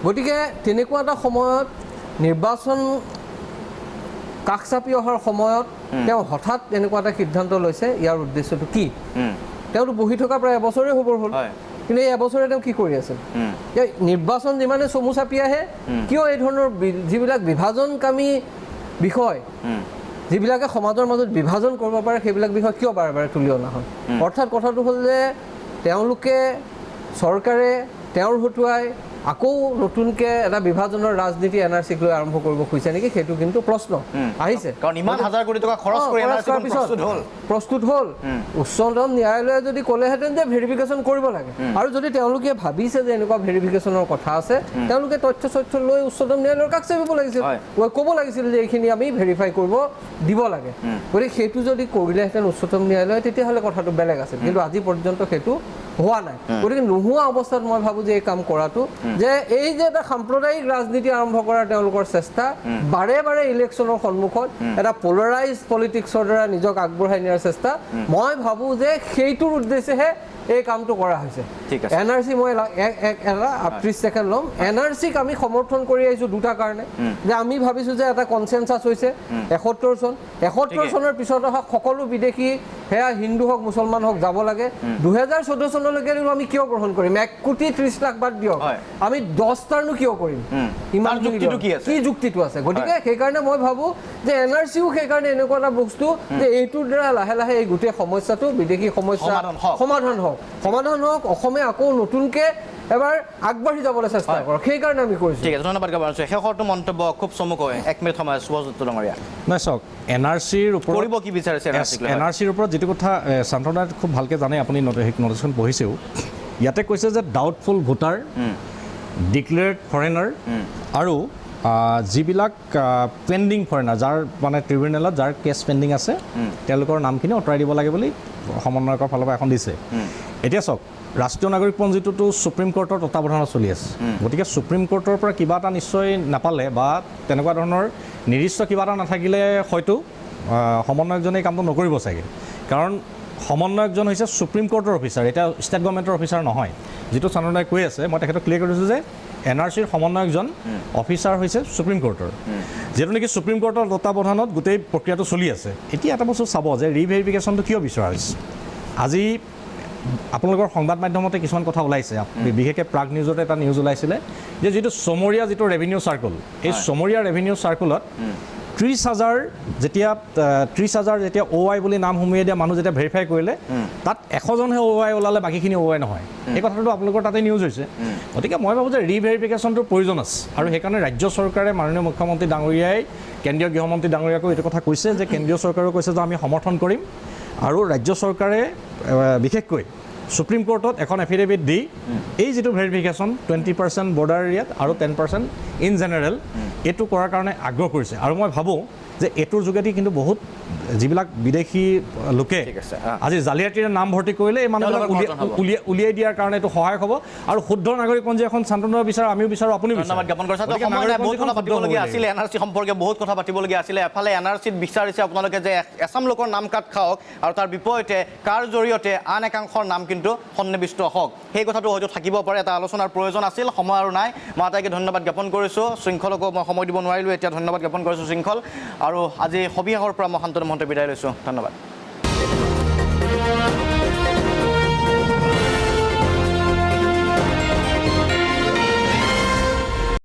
গতিকে তেনেকুৱা এটা সময়ত নিৰ্বাচন কাষ চাপি অহাৰ সময়ত তেওঁ হঠাৎ এনেকুৱা এটা সিদ্ধান্ত লৈছে ইয়াৰ উদ্দেশ্যটো কি তেওঁতো বহি থকা প্ৰায় এবছৰে হ'ব হ'ল কিন্তু এই এবছৰে তেওঁ কি কৰি আছে নিৰ্বাচন যিমানে চমু চাপি আহে কিয় এই ধৰণৰ যিবিলাক বিভাজনকামী বিষয় যিবিলাকে সমাজৰ মাজত বিভাজন কৰিব পাৰে সেইবিলাক বিষয় কিয় বাৰে বাৰে তুলি অনা হয় অৰ্থাৎ কথাটো হ'ল যে তেওঁলোকে চৰকাৰে তেওঁৰ হতুৱাই আকৌ নতুনকৈ এটা বিভাজনৰ ৰাজনীতি NRCক লৈ আৰম্ভ কৰিব খুজিছে নেকি সেইটো কিন্তু প্ৰশ্ন আহিছে কাৰণ ইমান হাজাৰ কোটি টকা খৰচ কৰি NRC প্ৰস্তুত হ'ল উচ্চতম ন্যায়ালয়ে যদি ক'লেহেঁতেন যে ভেৰিফিকেশ্যন কৰিব লাগে আৰু যদি তেওঁলোকে ভাবিছে যে এনেকুৱা ভেৰিফিকেশ্যনৰ কথা আছে তেওঁলোকে তথ্য লৈ উচ্চতম ন্যায়ালয়ৰ কাষ চাপিব লাগিছিল ক'ব লাগিছিল যে এইখিনি আমি ভেৰিফাই কৰিব দিব লাগে গতিকে সেইটো যদি কৰিলেহেঁতেন উচ্চতম ন্যায়ালয়ে তেতিয়াহ'লে কথাটো বেলেগ আছিল কিন্তু আজি পৰ্যন্ত সেইটো হোৱা নাই গতিকে নোহোৱা অৱস্থাত মই ভাবোঁ যে এই কাম কৰাটো যে এই যে এটা সাম্প্ৰদায়িক ৰাজনীতি আৰম্ভ কৰাৰ তেওঁলোকৰ চেষ্টা বাৰে বাৰে ইলেকশ্যনৰ সন্মুখত এটা পলাৰাইজ পলিটিক্সৰ দ্বাৰা নিজক আগবঢ়াই নিয়াৰ চেষ্টা মই ভাবোঁ যে সেইটোৰ উদ্দেশ্যেহে এই কামটো কৰা হৈছে NRC মই এটা 30 ছেকেণ্ড ল'ম NRCক আমি সমৰ্থন কৰি আহিছোঁ দুটা কাৰণে যে আমি ভাবিছোঁ যে এটা কনচেনচাছ হৈছে 71 চন 71 চনৰ পিছত অহা সকলো বিদেশী সেয়া হিন্দু হওক মুছলমান হওক যাব লাগে 2014 চনলৈকে আমি কিয় গ্ৰহণ কৰিম 1,30,00,000 বাদ দিয়ক আমি 10টাৰনো কিয় কৰিম ইমান কি যুক্তিটো আছে গতিকে সেইকাৰণে মই ভাবোঁ যে NRCও সেইকাৰণে এনেকুৱা এটা বস্তু যে এইটোৰ দ্বাৰা লাহে লাহে এই গোটেই সমস্যাটো বিদেশী সমস্যা সমাধান হওক অসমে আকৌ নতুনকৈ এবাৰ আগবাঢ়ি যাবলৈ চেষ্টা কৰক সেইকাৰণে আমি কৰিছোঁ ঠিক আছে ধন্যবাদ শেষৰটো মন্তব্য খুব চমুকৈ 1 মিনিট সময় সুভজ্যোতি ডাঙৰীয়া নাই চাওক NRCৰ ওপৰত কৰিব কি বিচাৰিছে NRCৰ ওপৰত যিটো কথা শান্তনাই খুব ভালকৈ জানে আপুনি নটিচখন পঢ়িছেও ইয়াতে কৈছে যে ডাউটফুল ভোটাৰ ডিক্লেয়াৰ্ড ফৰেনাৰ আৰু যিবিলাক পেণ্ডিং ফৰেনাৰ যাৰ মানে ট্ৰিবিউনেলত যাৰ কেছ পেণ্ডিং আছে তেওঁলোকৰ নামখিনি আঁতৰাই দিব লাগে বুলি সমন্বয়কৰ ফালৰ পৰা এখন দিছে এতিয়া চাওক ৰাষ্ট্ৰীয় নাগৰিকপঞ্জীটোতো সুপ্ৰিম কোৰ্টৰ তত্বাৱধানত চলি আছে গতিকে সুপ্ৰিম কোৰ্টৰ পৰা কিবা এটা নিশ্চয় নাপালে বা তেনেকুৱা ধৰণৰ নিৰ্দিষ্ট কিবা এটা নাথাকিলে হয়তো সমন্বয়কজনে এই কামটো নকৰিব চাগে কাৰণ সমন্বয়কজন হৈছে সুপ্ৰিম কোৰ্টৰ অফিচাৰ এতিয়া ষ্টেট গভৰ্ণমেণ্টৰ অফিচাৰ নহয় যিটো চান্দনাই কৈ আছে মই তেখেতক ক্লিয়াৰ কৰিছোঁ যে NRCৰ সমন্বয়কজন অফিচাৰ হৈছে সুপ্ৰিম কোৰ্টৰ যিহেতু নেকি সুপ্ৰিম কোৰ্টৰ তত্বাৱধানত গোটেই প্ৰক্ৰিয়াটো চলি আছে এতিয়া এটা বস্তু চাব যে ৰিভেৰিফিকেশ্যনটো কিয় বিচৰা হৈছে আজি আপোনালোকৰ সংবাদ মাধ্যমতে কিছুমান কথা ওলাইছে বিশেষকৈ প্ৰাগ নিউজতে এটা নিউজ ওলাইছিলে যে যিটো চমৰীয়া যিটো ৰেভিনিউ চাৰ্কুল এই চমৰীয়া ৰেভিনিউ চাৰ্কুলত 30,000 যেতিয়া OI বুলি নাম সুমিয়াই দিয়া মানুহ যেতিয়া ভেৰিফাই কৰিলে তাত 100জনহে OI ওলালে বাকীখিনি OI নহয় এই কথাটো আপোনালোকৰ তাতে নিউজ হৈছে গতিকে মই ভাবোঁ যে ৰিভেৰিফিকেশ্যনটোৰ প্ৰয়োজন আছে আৰু সেইকাৰণে ৰাজ্য চৰকাৰে মাননীয় মুখ্যমন্ত্ৰী ডাঙৰীয়াই কেন্দ্ৰীয় গৃহমন্ত্ৰী ডাঙৰীয়াকো এইটো কথা কৈছে যে কেন্দ্ৰীয় চৰকাৰেও কৈছে যে আমি সমৰ্থন কৰিম আৰু ৰাজ্য চৰকাৰে বিশেষকৈ সুপ্ৰিম কোৰ্টত এখন এফিডেভিট দি এই যিটো ভেৰিফিকেশ্যন 20% বৰ্ডাৰ এৰিয়াত আৰু 10% ইন জেনেৰেল এইটো কৰাৰ কাৰণে আগ্ৰহ কৰিছে আৰু মই ভাবোঁ যে এইটোৰ যোগেদি কিন্তু বহুত যিবিলাক বিদেশী লোকে আজি জালিয়াতিৰে নাম ভৰ্তি কৰিলে এই মানুহবিলাক উলিয়াই দিয়াৰ কাৰণে এইটো সহায়ক হ'ব আৰু শুদ্ধ নাগৰিকপঞ্জী এখন শান্তনা বিচাৰ আমিও বিচাৰোঁ আপুনিও ধন্যবাদ জ্ঞাপন কৰিছে বহুত কথা পাতিবলগীয়া আছিলে NRC সম্পৰ্কে বহুত কথা পাতিবলগীয়া আছিলে এফালে NRCত বিচাৰিছে আপোনালোকে যে এছাম লোকৰ নাম কাট খাওক আৰু তাৰ বিপৰীতে কাৰ জৰিয়তে আন একাংশৰ নাম কিন্তু সন্নিৱিষ্ট হওক সেই কথাটো হয়তো থাকিব পাৰে এটা আলোচনাৰ প্ৰয়োজন আছিল সময় আৰু নাই মই আটাইকে ধন্যবাদ জ্ঞাপন কৰিছোঁ শৃংখলকো মই সময় দিব নোৱাৰিলোঁ এতিয়া ধন্যবাদ জ্ঞাপন কৰিছোঁ শৃংখল আৰু আজি সবিশেষৰ পৰা মই শান্তনু মহন্তে বিদায় লৈছোঁ ধন্যবাদ